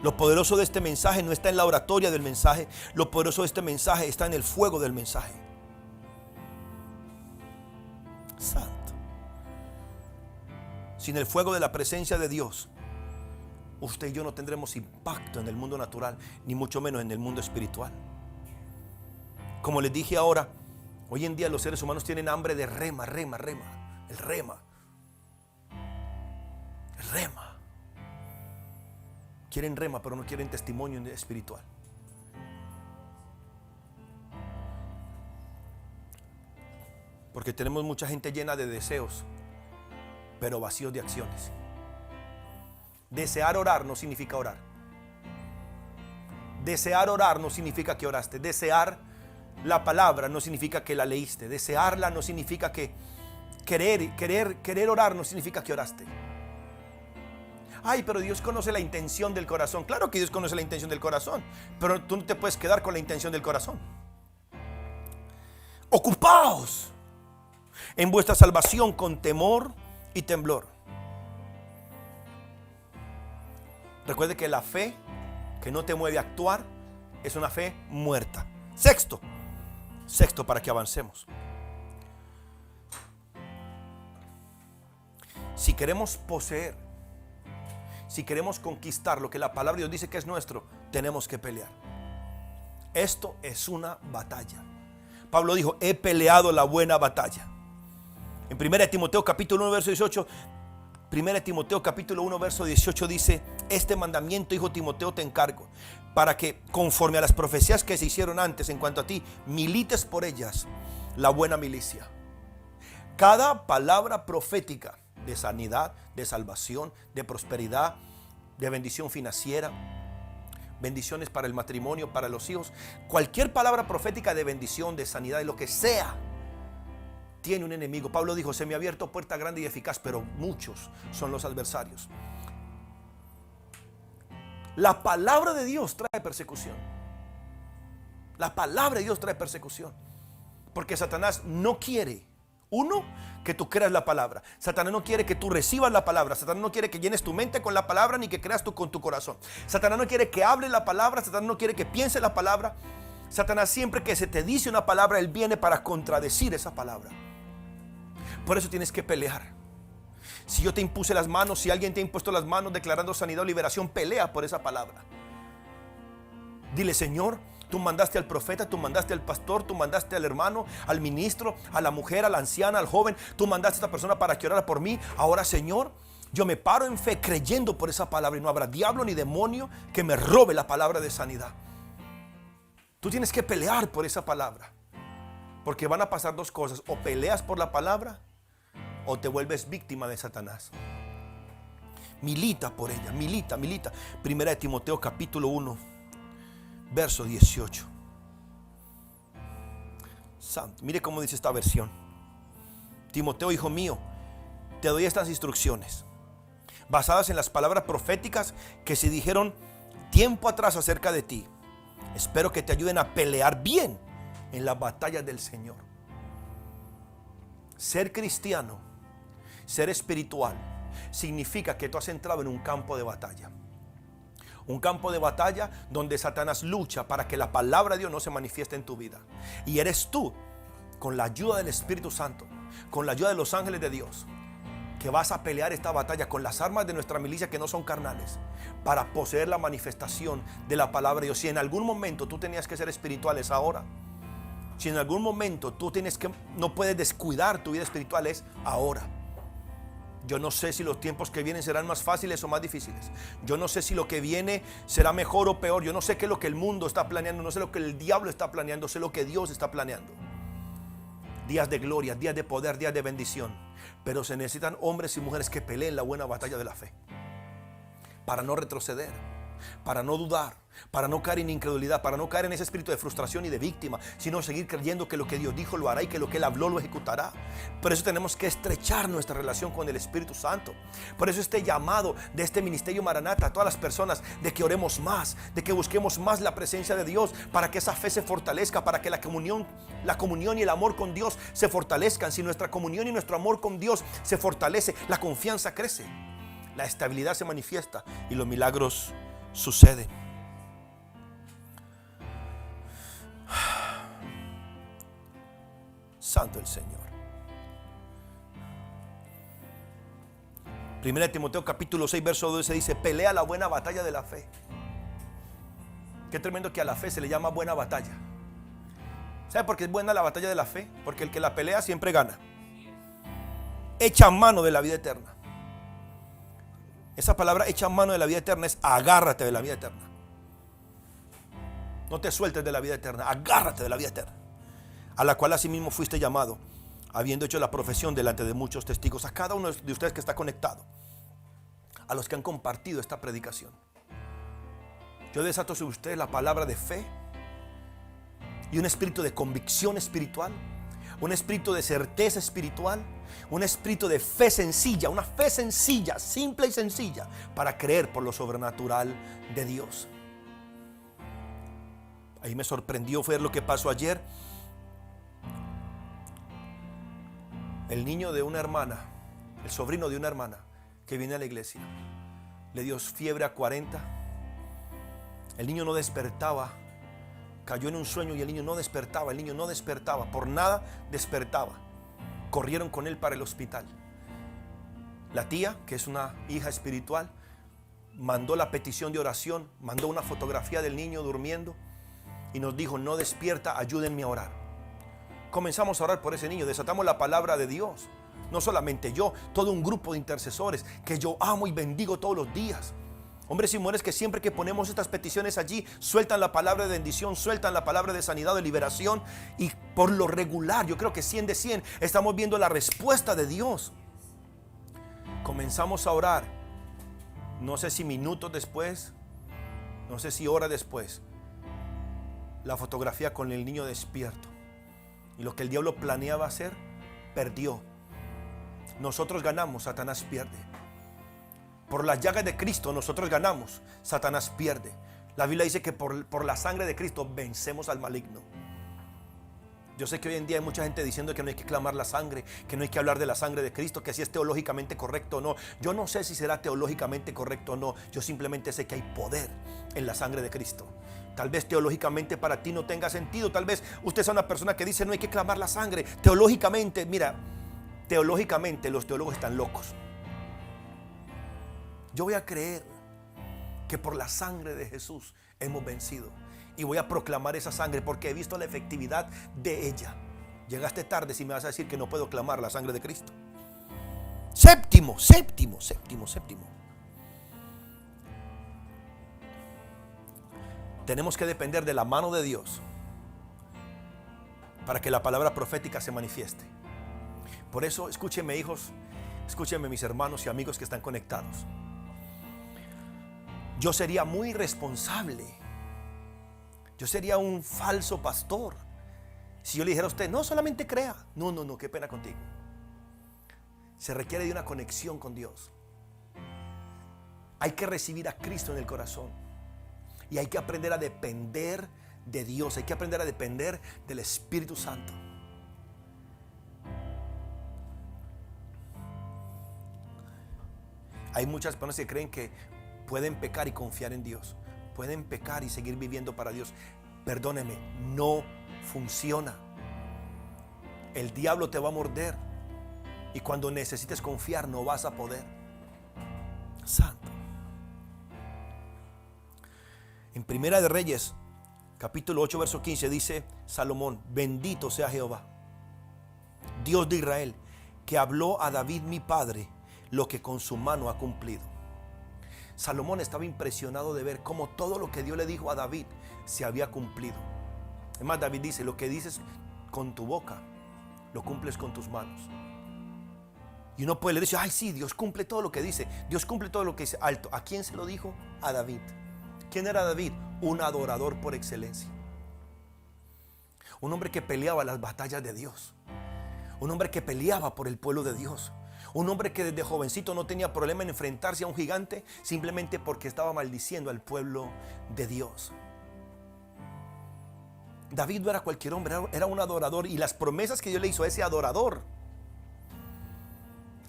Lo poderoso de este mensaje no está en la oratoria del mensaje. Lo poderoso de este mensaje está en el fuego del mensaje. Santo. Sin el fuego de la presencia de Dios, usted y yo no tendremos impacto en el mundo natural, ni mucho menos en el mundo espiritual. Como les dije ahora, hoy en día los seres humanos tienen hambre de rema. El rema. Quieren rema, pero no quieren testimonio espiritual. Porque tenemos mucha gente llena de deseos, pero vacíos de acciones. Desear orar no significa orar. Desear orar no significa que oraste. Desear la palabra no significa que la leíste. Desearla no significa que querer orar no significa que oraste. Ay, pero Dios conoce la intención del corazón. Claro que Dios conoce la intención del corazón, pero tú no te puedes quedar con la intención del corazón. Ocupaos en vuestra salvación con temor y temblor. Recuerde que la fe que no te mueve a actuar es una fe muerta. Sexto, para que avancemos. Si queremos poseer, si queremos conquistar lo que la palabra de Dios dice que es nuestro, tenemos que pelear. Esto es una batalla. Pablo dijo: he peleado la buena batalla. En 1 Timoteo capítulo 1 verso 18, 1 Timoteo capítulo 1 verso 18 dice: este mandamiento, hijo Timoteo, te encargo, para que conforme a las profecías que se hicieron antes en cuanto a ti, milites por ellas la buena milicia. Cada palabra profética de sanidad, de salvación, de prosperidad, de bendición financiera, bendiciones para el matrimonio, para los hijos, cualquier palabra profética de bendición, de sanidad, de lo que sea, tiene un enemigo. Pablo dijo: se me ha abierto puerta grande y eficaz, pero muchos son los adversarios. La palabra de Dios trae persecución. La palabra de Dios trae persecución. Porque Satanás no quiere, uno, que tú creas la palabra. Satanás no quiere que tú recibas la palabra. Satanás no quiere que llenes tu mente con la palabra ni que creas tú con tu corazón. Satanás no quiere que hable la palabra. Satanás no quiere que piense la palabra. Satanás, siempre que se te dice una palabra, él viene para contradecir esa palabra. Por eso tienes que pelear. Si yo te impuse las manos, si alguien te ha impuesto las manos declarando sanidad o liberación, pelea por esa palabra. Dile: Señor, tú mandaste al profeta, tú mandaste al pastor, tú mandaste al hermano, al ministro, a la mujer, a la anciana, al joven. Tú mandaste a esta persona para que orara por mí. Ahora, Señor, yo me paro en fe creyendo por esa palabra, y no habrá diablo ni demonio que me robe la palabra de sanidad. Tú tienes que pelear por esa palabra, porque van a pasar dos cosas: o peleas por la palabra o te vuelves víctima de Satanás. Milita por ella, milita. Primera de Timoteo capítulo 1, verso 18. Santo, mire cómo dice esta versión. Timoteo, hijo mío, te doy estas instrucciones basadas en las palabras proféticas que se dijeron tiempo atrás acerca de ti. Espero que te ayuden a pelear bien en las batallas del Señor. Ser cristiano, ser espiritual, significa que tú has entrado en un campo de batalla. Un campo de batalla donde Satanás lucha para que la palabra de Dios no se manifieste en tu vida. Y eres tú, con la ayuda del Espíritu Santo, con la ayuda de los ángeles de Dios, que vas a pelear esta batalla con las armas de nuestra milicia, que no son carnales, para poseer la manifestación de la palabra de Dios. Si en algún momento tú tenías que ser espiritual, es ahora. Si en algún momento tú no puedes descuidar tu vida espiritual, es ahora. Yo no sé si los tiempos que vienen serán más fáciles o más difíciles. Yo no sé si lo que viene será mejor o peor. Yo no sé qué es lo que el mundo está planeando. No sé lo que el diablo está planeando. Sé lo que Dios está planeando. Días de gloria, días de poder, días de bendición. Pero se necesitan hombres y mujeres que peleen la buena batalla de la fe, para no retroceder, para no dudar, para no caer en incredulidad, para no caer en ese espíritu de frustración y de víctima, sino seguir creyendo que lo que Dios dijo lo hará y que lo que Él habló lo ejecutará. Por eso tenemos que estrechar nuestra relación con el Espíritu Santo. Por eso este llamado de este ministerio Maranata a todas las personas, de que oremos más, de que busquemos más la presencia de Dios, para que esa fe se fortalezca, para que la comunión y el amor con Dios se fortalezcan. Si nuestra comunión y nuestro amor con Dios se fortalece, la confianza crece, la estabilidad se manifiesta y los milagros suceden. Santo el Señor. Primera de Timoteo capítulo 6 verso 12 dice: pelea la buena batalla de la fe. Qué tremendo que a la fe se le llama buena batalla. ¿Sabe por qué es buena la batalla de la fe? Porque el que la pelea siempre gana. Echa mano de la vida eterna. Esa palabra echa mano de la vida eterna es agárrate de la vida eterna. No te sueltes de la vida eterna, agárrate de la vida eterna, a la cual asimismo fuiste llamado, habiendo hecho la profesión delante de muchos testigos. A cada uno de ustedes que está conectado, a los que han compartido esta predicación, yo desato sobre ustedes la palabra de fe y un espíritu de convicción espiritual, un espíritu de certeza espiritual, un espíritu de fe sencilla, una fe sencilla, simple y sencilla, para creer por lo sobrenatural de Dios. Ahí me sorprendió fue lo que pasó ayer. El niño de una hermana, el sobrino de una hermana que viene a la iglesia, le dio fiebre a 40. El niño no despertaba, cayó en un sueño y el niño no despertaba, por nada despertaba. Corrieron con él para el hospital. La tía, que es una hija espiritual, mandó la petición de oración, mandó una fotografía del niño durmiendo y nos dijo: no despierta, ayúdenme a orar. Comenzamos a orar por ese niño, desatamos la palabra de Dios. No solamente yo, todo un grupo de intercesores que yo amo y bendigo todos los días. Hombres y mujeres que siempre que ponemos estas peticiones allí, sueltan la palabra de bendición, sueltan la palabra de sanidad, de liberación. Y por lo regular, yo creo que 100 de 100, estamos viendo la respuesta de Dios. Comenzamos a orar. No sé si minutos después, no sé si horas después, la fotografía con el niño despierto. Y lo que el diablo planeaba hacer, perdió. Nosotros ganamos, Satanás pierde. Por las llagas de Cristo nosotros ganamos, Satanás pierde. La Biblia dice que por la sangre de Cristo vencemos al maligno. Yo sé que hoy en día hay mucha gente diciendo que no hay que clamar la sangre, que no hay que hablar de la sangre de Cristo, que si es teológicamente correcto o no. Yo no sé si será teológicamente correcto o no. Yo simplemente sé que hay poder en la sangre de Cristo. Tal vez teológicamente para ti no tenga sentido. Tal vez usted sea una persona que dice no hay que clamar la sangre. Teológicamente, mira, teológicamente los teólogos están locos. Yo voy a creer que por la sangre de Jesús hemos vencido. Y voy a proclamar esa sangre porque he visto la efectividad de ella. Llegaste tarde si me vas a decir que no puedo clamar la sangre de Cristo. Séptimo. Tenemos que depender de la mano de Dios para que la palabra profética se manifieste. Por eso, escúchenme, hijos, escúchenme, mis hermanos y amigos que están conectados. Yo sería muy irresponsable. Yo sería un falso pastor si yo le dijera a usted, no, solamente crea. No, qué pena contigo. Se requiere de una conexión con Dios. Hay que recibir a Cristo en el corazón. Y hay que aprender a depender de Dios. Hay que aprender a depender del Espíritu Santo. Hay muchas personas que creen que pueden pecar y confiar en Dios. Pueden pecar y seguir viviendo para Dios. Perdóneme, no funciona. El diablo te va a morder. Y cuando necesites confiar no vas a poder. Santo. En Primera de Reyes, capítulo 8, verso 15, dice Salomón: bendito sea Jehová, Dios de Israel, que habló a David mi padre lo que con su mano ha cumplido. Salomón estaba impresionado de ver cómo todo lo que Dios le dijo a David se había cumplido. Es más, David dice, lo que dices con tu boca, lo cumples con tus manos. Y uno puede decir, ay sí, Dios cumple todo lo que dice. Dios cumple todo lo que dice. Alto. ¿A quién se lo dijo? A David. ¿Quién era David? Un adorador por excelencia. Un hombre que peleaba las batallas de Dios. Un hombre que peleaba por el pueblo de Dios. Un hombre que desde jovencito no tenía problema en enfrentarse a un gigante simplemente porque estaba maldiciendo al pueblo de Dios. David no era cualquier hombre, era un adorador, y las promesas que Dios le hizo a ese adorador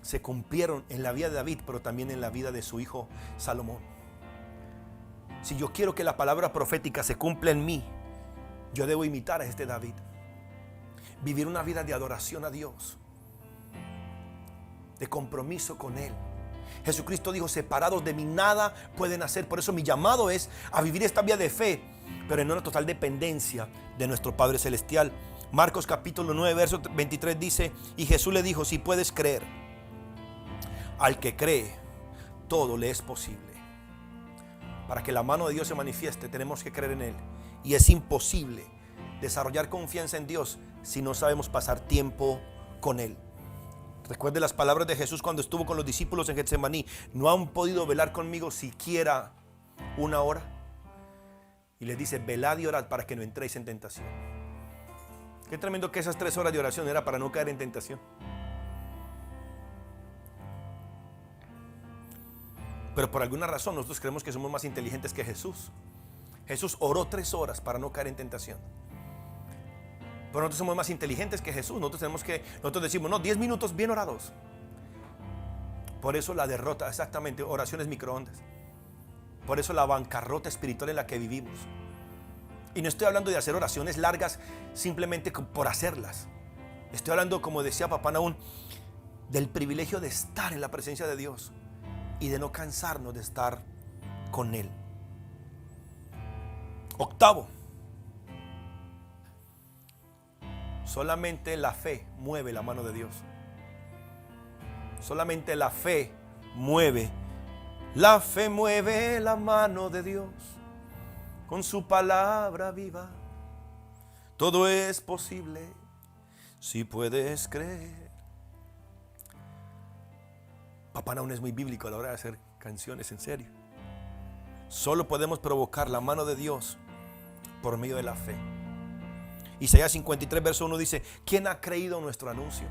se cumplieron en la vida de David, pero también en la vida de su hijo Salomón. Si yo quiero que la palabra profética se cumpla en mí, yo debo imitar a este David. Vivir una vida de adoración a Dios, de compromiso con Él. Jesucristo dijo, separados de mí nada pueden hacer. Por eso mi llamado es a vivir esta vida de fe, pero en una total dependencia de nuestro Padre Celestial. Marcos capítulo 9, verso 23 dice, y Jesús le dijo, si puedes creer, al que cree, todo le es posible. Para que la mano de Dios se manifieste, tenemos que creer en Él. Y es imposible desarrollar confianza en Dios si no sabemos pasar tiempo con Él. Recuerde las palabras de Jesús cuando estuvo con los discípulos en Getsemaní. No han podido velar conmigo siquiera una hora. Y les dice, velad y orad para que no entréis en tentación. Qué tremendo que esas 3 horas de oración era para no caer en tentación. Pero por alguna razón nosotros creemos que somos más inteligentes que Jesús. Jesús oró 3 horas para no caer en tentación. Pero nosotros somos más inteligentes que Jesús. Nosotros decimos, no, 10 minutos bien orados. Por eso la derrota, exactamente, oraciones microondas. Por eso la bancarrota espiritual en la que vivimos. Y no estoy hablando de hacer oraciones largas simplemente por hacerlas. Estoy hablando, como decía Papá Nahum, del privilegio de estar en la presencia de Dios y de no cansarnos de estar con Él. Octavo, solamente la fe mueve la mano de Dios. Solamente la fe mueve. La fe mueve la mano de Dios. Con su palabra viva, todo es posible si puedes creer. Papá Nahum es muy bíblico a la hora de hacer canciones, en serio. Solo podemos provocar la mano de Dios por medio de la fe. Isaías 53, verso 1 dice, ¿quién ha creído nuestro anuncio?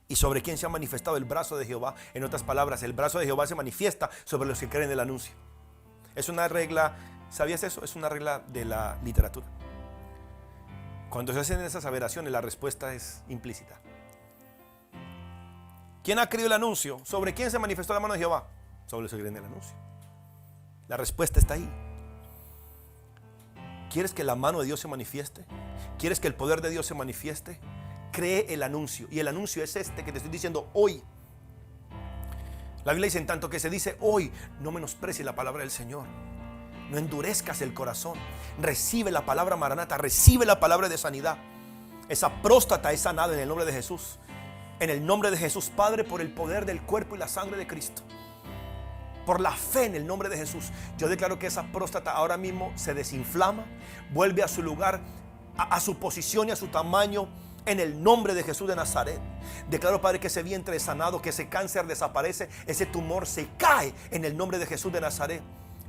¿Y sobre quién se ha manifestado el brazo de Jehová? En otras palabras, el brazo de Jehová se manifiesta sobre los que creen el anuncio. Es una regla, ¿sabías eso? Es una regla de la literatura. Cuando se hacen esas aseveraciones, la respuesta es implícita. ¿Quién ha creído el anuncio? ¿Sobre quién se manifestó la mano de Jehová? Sobre los que creen el anuncio. La respuesta está ahí. ¿Quieres que la mano de Dios se manifieste? ¿Quieres que el poder de Dios se manifieste? Cree el anuncio. Y el anuncio es este que te estoy diciendo hoy. La Biblia dice: en tanto que se dice hoy, no menosprecies la palabra del Señor. No endurezcas el corazón. Recibe la palabra Maranata. Recibe la palabra de sanidad. Esa próstata es sanada en el nombre de Jesús. En el nombre de Jesús, Padre, por el poder del cuerpo y la sangre de Cristo. Por la fe en el nombre de Jesús. Yo declaro que esa próstata ahora mismo se desinflama. Vuelve a su lugar, a su posición y a su tamaño. En el nombre de Jesús de Nazaret. Declaro, Padre, que ese vientre es sanado, que ese cáncer desaparece, ese tumor se cae en el nombre de Jesús de Nazaret.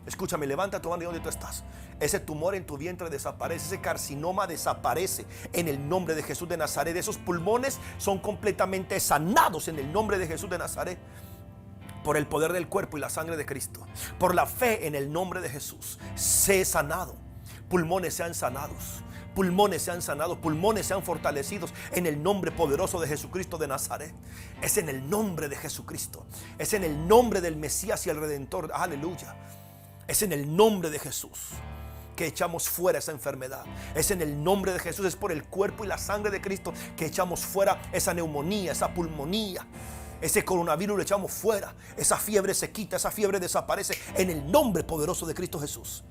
Escúchame, levanta tu mano de donde tú estás. Ese tumor en tu vientre desaparece, ese carcinoma desaparece en el nombre de Jesús de Nazaret. Esos pulmones son completamente sanados en el nombre de Jesús de Nazaret. Por el poder del cuerpo y la sangre de Cristo. Por la fe en el nombre de Jesús. Sé sanado. Pulmones sean sanados. Pulmones sean sanados, pulmones sean fortalecidos en el nombre poderoso de Jesucristo de Nazaret. Es en el nombre de Jesucristo. Es en el nombre del Mesías y el Redentor. Aleluya. Es en el nombre de Jesús que echamos fuera esa enfermedad. Es en el nombre de Jesús, es por el cuerpo y la sangre de Cristo que echamos fuera esa neumonía, esa pulmonía. Ese coronavirus lo echamos fuera. Esa fiebre se quita, esa fiebre desaparece en el nombre poderoso de Cristo Jesús.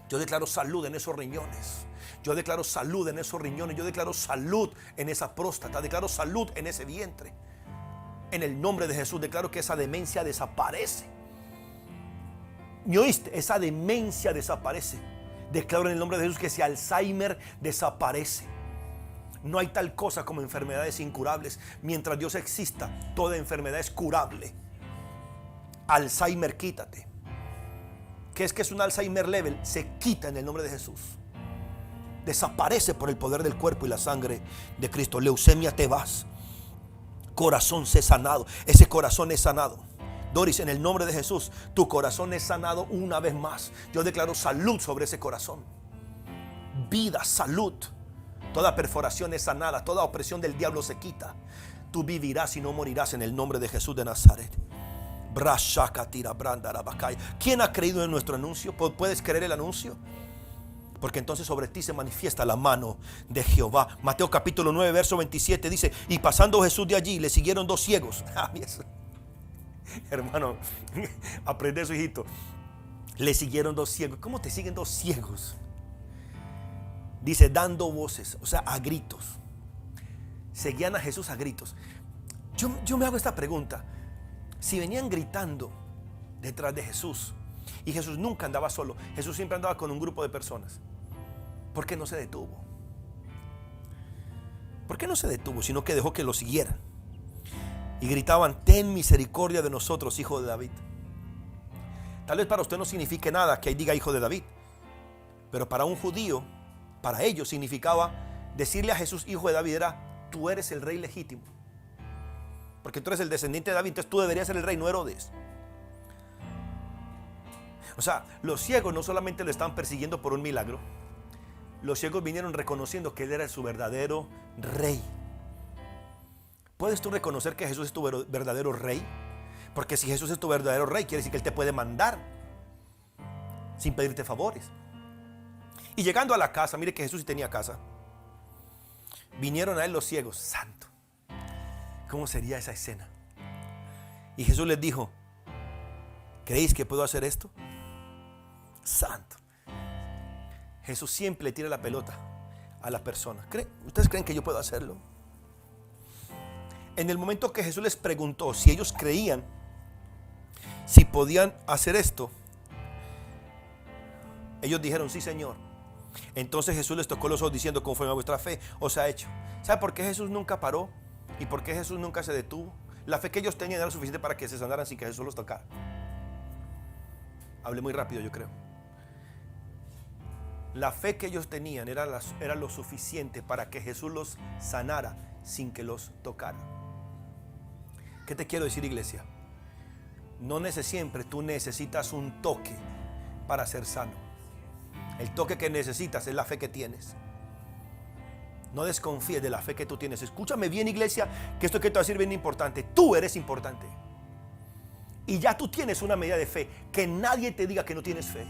Yo declaro salud en esos riñones. Yo declaro salud en esos riñones. Yo declaro salud en esa próstata. Declaro salud en ese vientre. En el nombre de Jesús declaro que esa demencia desaparece. ¿Me oíste? Esa demencia desaparece. Declaro en el nombre de Jesús que ese Alzheimer desaparece. No hay tal cosa como enfermedades incurables. Mientras Dios exista, toda enfermedad es curable. Alzheimer, quítate. ¿Qué es un Alzheimer level? Se quita en el nombre de Jesús. Desaparece por el poder del cuerpo y la sangre de Cristo. Leucemia, te vas. Corazón, sé sanado. Ese corazón es sanado. Doris, en el nombre de Jesús, tu corazón es sanado una vez más. Yo declaro salud sobre ese corazón. Vida, salud. Toda perforación es sanada. Toda opresión del diablo se quita. Tú vivirás y no morirás en el nombre de Jesús de Nazaret. ¿Quién ha creído en nuestro anuncio? ¿Puedes creer el anuncio? Porque entonces sobre ti se manifiesta la mano de Jehová. Mateo capítulo 9 verso 27 dice: y pasando Jesús de allí, le siguieron dos ciegos. Hermano, aprende eso, hijito. Le siguieron dos ciegos. ¿Cómo te siguen dos ciegos? Dice, dando voces, o sea, a gritos. Seguían a Jesús a gritos. Yo me hago esta pregunta. Si venían gritando detrás de Jesús, y Jesús nunca andaba solo, Jesús siempre andaba con un grupo de personas, ¿por qué no se detuvo? ¿Por qué no se detuvo? Sino que dejó que lo siguieran. Y gritaban: ten misericordia de nosotros, hijo de David. Tal vez para usted no signifique nada que ahí diga hijo de David, pero para un judío, para ellos significaba decirle a Jesús hijo de David era: tú eres el rey legítimo. Porque tú eres el descendiente de David, entonces tú deberías ser el rey, no Herodes. O sea, los ciegos no solamente lo estaban persiguiendo por un milagro. Los ciegos vinieron reconociendo que Él era su verdadero rey. ¿Puedes tú reconocer que Jesús es tu verdadero rey? Porque si Jesús es tu verdadero rey, quiere decir que Él te puede mandar sin pedirte favores. Y llegando a la casa, mire que Jesús sí tenía casa. Vinieron a Él los ciegos. Santo, ¿cómo sería esa escena? Y Jesús les dijo: ¿creéis que puedo hacer esto? Santo. Jesús siempre le tira la pelota a la persona. ¿Ustedes creen que yo puedo hacerlo? En el momento que Jesús les preguntó si ellos creían, si podían hacer esto, ellos dijeron: sí, Señor. Entonces Jesús les tocó los ojos diciendo: conforme a vuestra fe os ha hecho. ¿Sabe por qué Jesús nunca paró? ¿Y por qué Jesús nunca se detuvo? La fe que ellos tenían era suficiente para que se sanaran sin que Jesús los tocara. Hablé muy rápido, yo creo. La fe que ellos tenían era lo suficiente para que Jesús los sanara sin que los tocara. ¿Qué te quiero decir, iglesia? No siempre tú necesitas un toque para ser sano. El toque que necesitas es la fe que tienes. No desconfíes de la fe que tú tienes. Escúchame bien, iglesia, que esto que te va a decir es bien importante. Tú eres importante. Y ya tú tienes una medida de fe. Que nadie te diga que no tienes fe.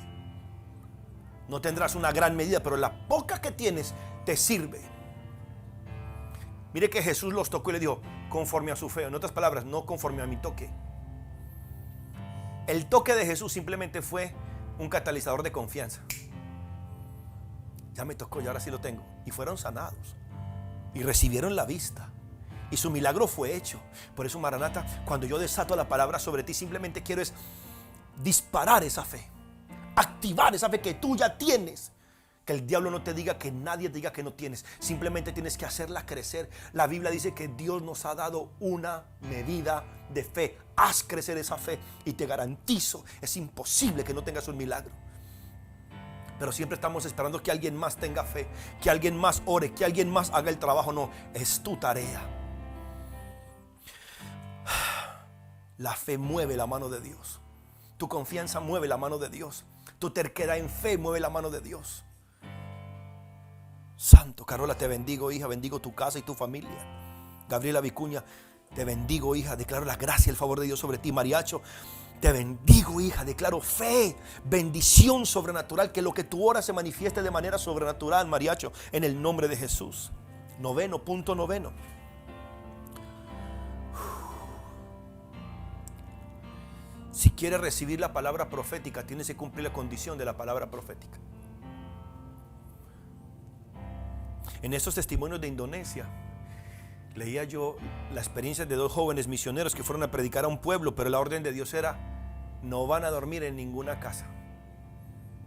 No tendrás una gran medida, pero la poca que tienes te sirve. Mire que Jesús los tocó y le dijo, conforme a su fe. En otras palabras, no conforme a mi toque. El toque de Jesús simplemente fue un catalizador de confianza. Ya me tocó y ahora sí lo tengo. Y fueron sanados. Y recibieron la vista. Y su milagro fue hecho. Por eso, Maranata, cuando yo desato la palabra sobre ti, simplemente quiero es disparar esa fe. Activar esa fe que tú ya tienes. Que el diablo no te diga, que nadie te diga que no tienes. Simplemente tienes que hacerla crecer. La Biblia dice que Dios nos ha dado una medida de fe. Haz crecer esa fe y te garantizo, es imposible que no tengas un milagro. Pero siempre estamos esperando que alguien más tenga fe, que alguien más ore, que alguien más haga el trabajo. No, es tu tarea. La fe mueve la mano de Dios. Tu confianza mueve la mano de Dios. Tu terquedad en fe mueve la mano de Dios. Santo, Carola, te bendigo, hija. Bendigo tu casa y tu familia. Gabriela Vicuña, te bendigo, hija. Declaro la gracia y el favor de Dios sobre ti. Mariacho, te bendigo, hija. Declaro fe, bendición sobrenatural. Que lo que tú oras se manifieste de manera sobrenatural, Mariacho, en el nombre de Jesús. Punto noveno. Si quieres recibir la palabra profética, tienes que cumplir la condición de la palabra profética. En estos testimonios de Indonesia, leía yo la experiencia de dos jóvenes misioneros que fueron a predicar a un pueblo, pero la orden de Dios era, no van a dormir en ninguna casa,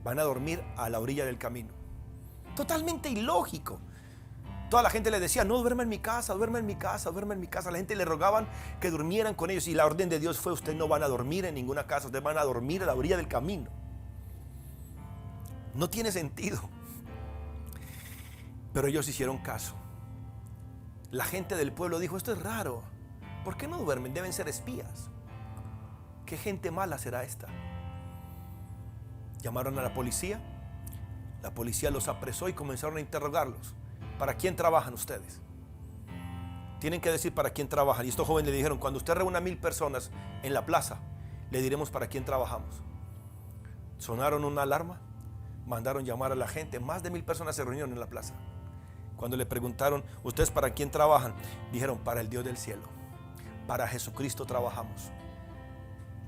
van a dormir a la orilla del camino. Totalmente ilógico. Toda la gente le decía, no, duerma en mi casa, duerma en mi casa, duerma en mi casa. La gente le rogaban que durmieran con ellos y la orden de Dios fue, ustedes no van a dormir en ninguna casa, ustedes van a dormir a la orilla del camino. No tiene sentido. Pero ellos hicieron caso. La gente del pueblo dijo, esto es raro, ¿por qué no duermen? Deben ser espías. ¿Qué gente mala será esta? Llamaron a la policía los apresó y comenzaron a interrogarlos. ¿Para quién trabajan ustedes? Tienen que decir para quién trabajan. Y estos jóvenes le dijeron, cuando usted reúna 1000 personas en la plaza, le diremos para quién trabajamos. Sonaron una alarma, mandaron llamar a la gente, más de 1000 personas se reunieron en la plaza. Cuando le preguntaron, ¿ustedes para quién trabajan? Dijeron, para el Dios del cielo, para Jesucristo trabajamos.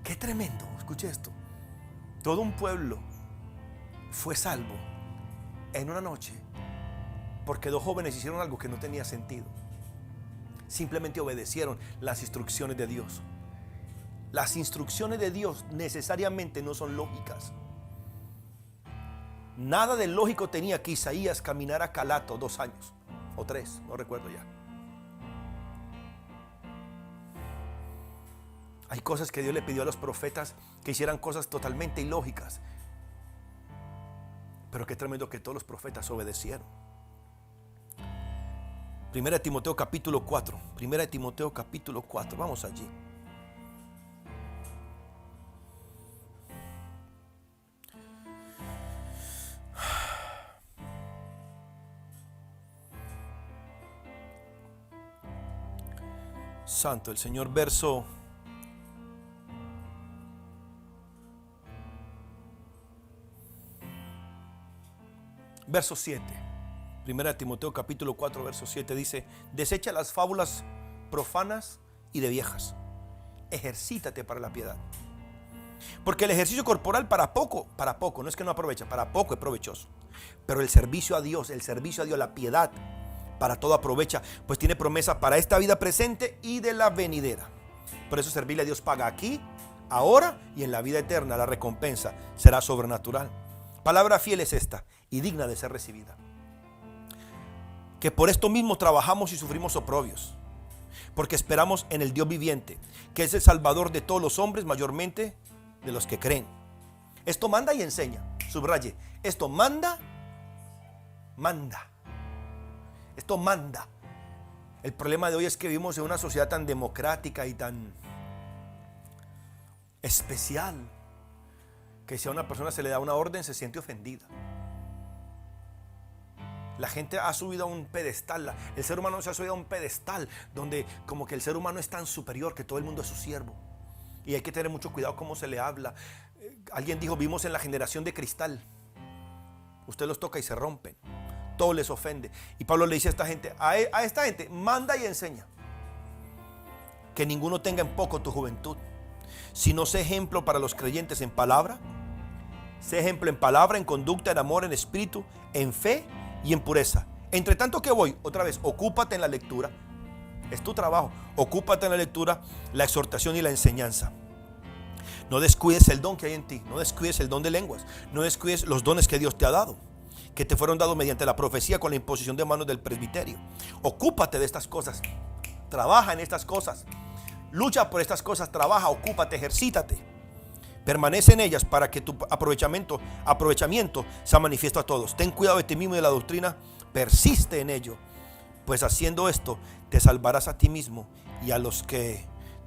¡Qué tremendo! Escuche esto. Todo un pueblo fue salvo en una noche porque dos jóvenes hicieron algo que no tenía sentido. Simplemente obedecieron las instrucciones de Dios. Las instrucciones de Dios necesariamente no son lógicas. Nada de lógico tenía que Isaías caminara a Calato 2 años o 3, no recuerdo ya. Hay cosas que Dios le pidió a los profetas que hicieran cosas totalmente ilógicas. Pero qué tremendo que todos los profetas obedecieron. Primera de Timoteo capítulo 4. Primera de Timoteo capítulo 4. Vamos allí. Santo el Señor, verso 7. Primera de Timoteo capítulo 4 verso 7 dice, desecha las fábulas profanas y de viejas, ejercítate para la piedad, porque el ejercicio corporal para poco, no es que no aprovecha, para poco es provechoso, pero el servicio a Dios, la piedad, para todo aprovecha, pues tiene promesa para esta vida presente y de la venidera. Por eso servirle a Dios paga aquí, ahora y en la vida eterna. La recompensa será sobrenatural. Palabra fiel es esta y digna de ser recibida, que por esto mismo trabajamos y sufrimos oprobios, porque esperamos en el Dios viviente, que es el Salvador de todos los hombres, mayormente de los que creen. Esto manda y enseña. Subraye, esto manda. Esto manda. El problema de hoy es que vivimos en una sociedad tan democrática y tan especial, que si a una persona se le da una orden se siente ofendida. La gente ha subido a un pedestal, el ser humano se ha subido a un pedestal donde como que el ser humano es tan superior que todo el mundo es su siervo. Y hay que tener mucho cuidado cómo se le habla. Alguien dijo, vivimos en la generación de cristal. Usted los toca y se rompen. Todo les ofende. Y Pablo le dice a esta gente, a esta gente, manda y enseña. Que ninguno tenga en poco tu juventud, sino sé ejemplo para los creyentes en palabra. Sé ejemplo en palabra, en conducta, en amor, en espíritu, en fe y en pureza. Entre tanto que voy, otra vez, ocúpate en la lectura. Es tu trabajo. Ocúpate en la lectura, la exhortación y la enseñanza. No descuides el don que hay en ti. No descuides el don de lenguas. No descuides los dones que Dios te ha dado, que te fueron dados mediante la profecía con la imposición de manos del presbiterio. Ocúpate de estas cosas. Trabaja en estas cosas. Lucha por estas cosas. Trabaja, ocúpate, ejercítate. Permanece en ellas para que tu aprovechamiento sea manifiesto a todos. Ten cuidado de ti mismo y de la doctrina. Persiste en ello, pues haciendo esto te salvarás a ti mismo y a los que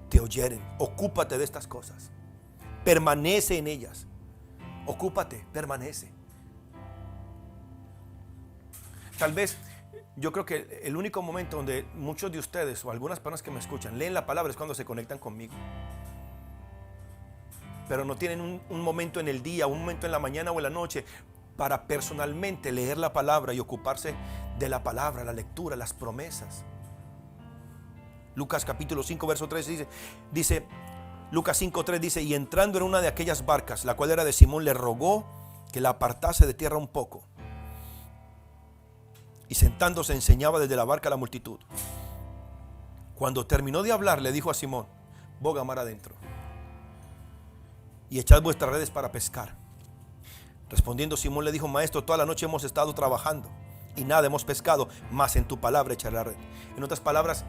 te oyeren. Ocúpate de estas cosas. Permanece en ellas. Ocúpate, permanece. Tal vez, yo creo que el único momento donde muchos de ustedes o algunas personas que me escuchan leen la palabra es cuando se conectan conmigo. Pero no tienen un momento en el día, un momento en la mañana o en la noche para personalmente leer la palabra y ocuparse de la palabra, la lectura, las promesas. Lucas capítulo 5 verso 3 dice Lucas 5:3 dice, y entrando en una de aquellas barcas, la cual era de Simón, le rogó que la apartase de tierra un poco. Y sentándose enseñaba desde la barca a la multitud. Cuando terminó de hablar, le dijo a Simón, boga mar adentro y echad vuestras redes para pescar. Respondiendo Simón le dijo, maestro, toda la noche hemos estado trabajando y nada hemos pescado, mas en tu palabra echaré la red. En otras palabras,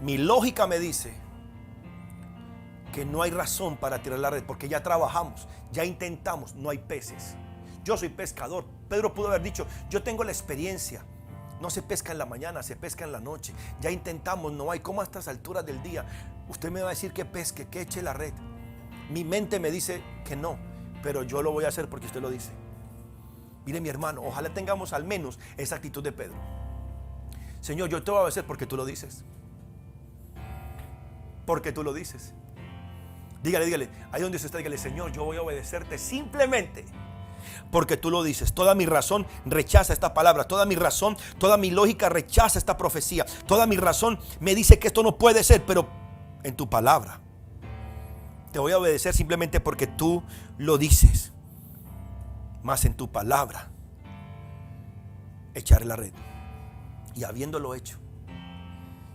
mi lógica me dice que no hay razón para tirar la red, porque ya trabajamos, ya intentamos, no hay peces. Yo soy pescador. Pedro pudo haber dicho, yo tengo la experiencia. No se pesca en la mañana, se pesca en la noche. Ya intentamos, no hay. ¿Cómo a estas alturas del día usted me va a decir que pesque, que eche la red? Mi mente me dice que no, pero yo lo voy a hacer porque usted lo dice. Mire mi hermano, ojalá tengamos al menos esa actitud de Pedro. Señor, yo te voy a obedecer porque tú lo dices. Porque tú lo dices. Dígale, ahí donde usted está, dígale, Señor, yo voy a obedecerte simplemente porque tú lo dices. Toda mi razón rechaza esta palabra, toda mi razón, toda mi lógica rechaza esta profecía, toda mi razón me dice que esto no puede ser, pero en tu palabra te voy a obedecer simplemente porque tú lo dices. Más en tu palabra echaré la red. Y habiéndolo hecho,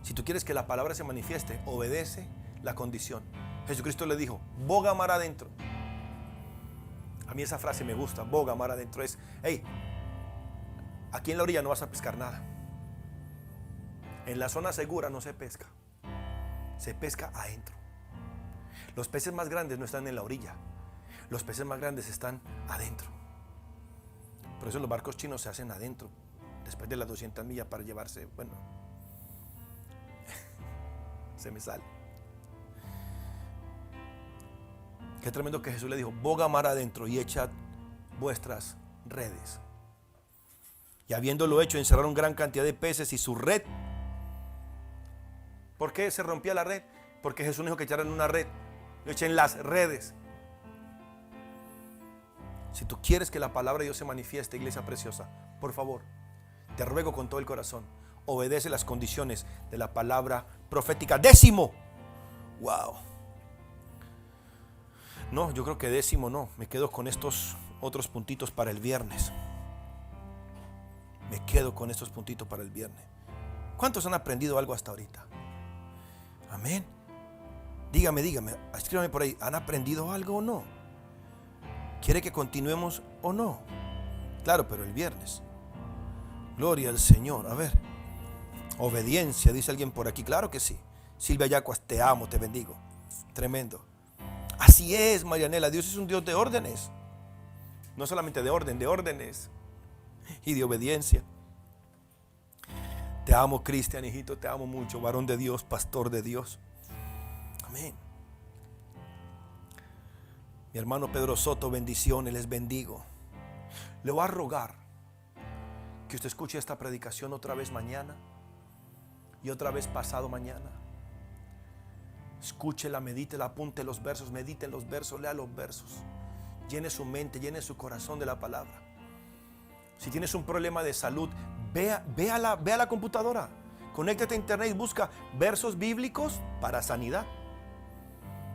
si tú quieres que la palabra se manifieste, obedece la condición. Jesucristo le dijo, boga mar adentro. A mí esa frase me gusta, boga mar adentro. Es, hey, aquí en la orilla no vas a pescar nada. En la zona segura no se pesca. Se pesca adentro. Los peces más grandes no están en la orilla. Los peces más grandes están adentro. Por eso los barcos chinos se hacen adentro, después de las 200 millas para llevarse, bueno, se me sale. Qué tremendo que Jesús le dijo, boga mar adentro y echad vuestras redes. Y habiéndolo hecho, encerraron gran cantidad de peces y su red. ¿Por qué se rompía la red? Porque Jesús dijo que echaran una red. Lo echen las redes. Si tú quieres que la palabra de Dios se manifieste, iglesia preciosa, por favor, te ruego con todo el corazón, obedece las condiciones de la palabra profética. 10º. Wow. No, yo creo que 10º no. Me quedo con estos otros puntitos para el viernes. Me quedo con estos puntitos para el viernes. ¿Cuántos han aprendido algo hasta ahorita? Amén. Dígame, escríbame por ahí. ¿Han aprendido algo o no? ¿Quiere que continuemos o no? Claro, pero el viernes. Gloria al Señor. A ver. Obediencia, dice alguien por aquí. Claro que sí. Silvia Yacuas, te amo, te bendigo. Tremendo. Así es, Marianela. Dios es un Dios de órdenes. No solamente de orden, de órdenes. Y de obediencia. Te amo, Cristian, hijito. Te amo mucho. Varón de Dios, pastor de Dios. Amén. Mi hermano Pedro Soto, bendiciones, les bendigo. Le voy a rogar que usted escuche esta predicación otra vez mañana y otra vez pasado mañana. Escúchela, medítela, apunte los versos, medite los versos, lea los versos. Llene su mente, llene su corazón de la palabra. Si tienes un problema de salud, ve a la computadora, conéctate a internet y busca versos bíblicos para sanidad.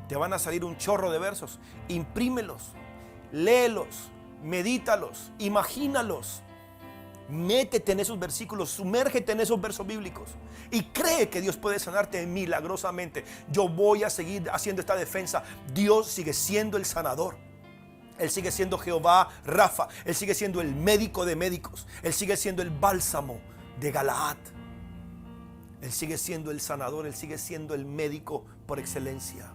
Te van a salir un chorro de versos. Imprímelos, léelos, medítalos, imagínalos. Métete en esos versículos, sumérgete en esos versos bíblicos y cree que Dios puede sanarte milagrosamente. Yo voy a seguir haciendo esta defensa. Dios sigue siendo el sanador. Él sigue siendo Jehová Rafa. Él sigue siendo el médico de médicos. Él sigue siendo el bálsamo de Galaad. Él sigue siendo el sanador. Él sigue siendo el médico por excelencia.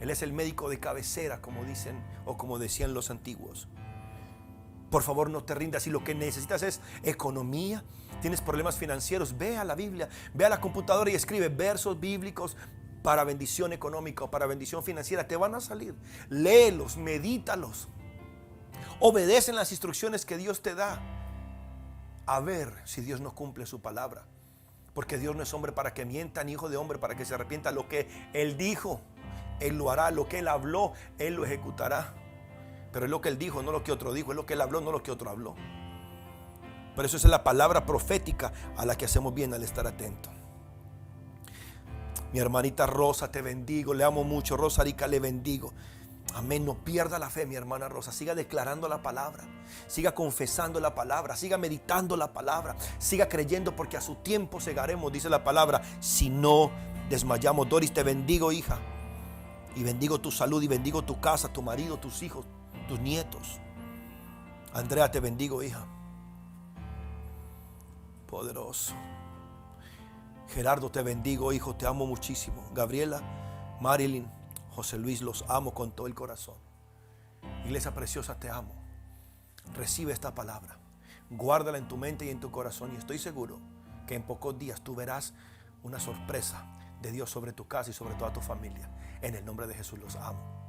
Él es el médico de cabecera, como dicen o como decían los antiguos. Por favor, no te rindas. Si lo que necesitas es economía, tienes problemas financieros, ve a la Biblia, ve a la computadora y escribe versos bíblicos para bendición económica o para bendición financiera. Te van a salir. Léelos, medítalos. Obedecen las instrucciones que Dios te da. A ver si Dios no cumple su palabra. Porque Dios no es hombre para que mienta, ni hijo de hombre para que se arrepienta. Lo que Él dijo, Él lo hará. Lo que Él habló, Él lo ejecutará. Pero es lo que Él dijo, no lo que otro dijo. Es lo que Él habló, no lo que otro habló. Por eso es la palabra profética a la que hacemos bien al estar atentos. Mi hermanita Rosa, te bendigo. Le amo mucho. Rosa Arica, le bendigo. Amén. No pierda la fe, mi hermana Rosa. Siga declarando la palabra. Siga confesando la palabra. Siga meditando la palabra. Siga creyendo, porque a su tiempo segaremos, dice la palabra, si no desmayamos. Doris, te bendigo, hija. Y bendigo tu salud y bendigo tu casa, tu marido, tus hijos, tus nietos. Andrea, te bendigo, hija. Poderoso. Gerardo, te bendigo, hijo. Te amo muchísimo. Gabriela, Marilyn, José Luis, los amo con todo el corazón. Iglesia preciosa, te amo. Recibe esta palabra. Guárdala en tu mente y en tu corazón. Y estoy seguro que en pocos días tú verás una sorpresa de Dios sobre tu casa y sobre toda tu familia. En el nombre de Jesús los amo.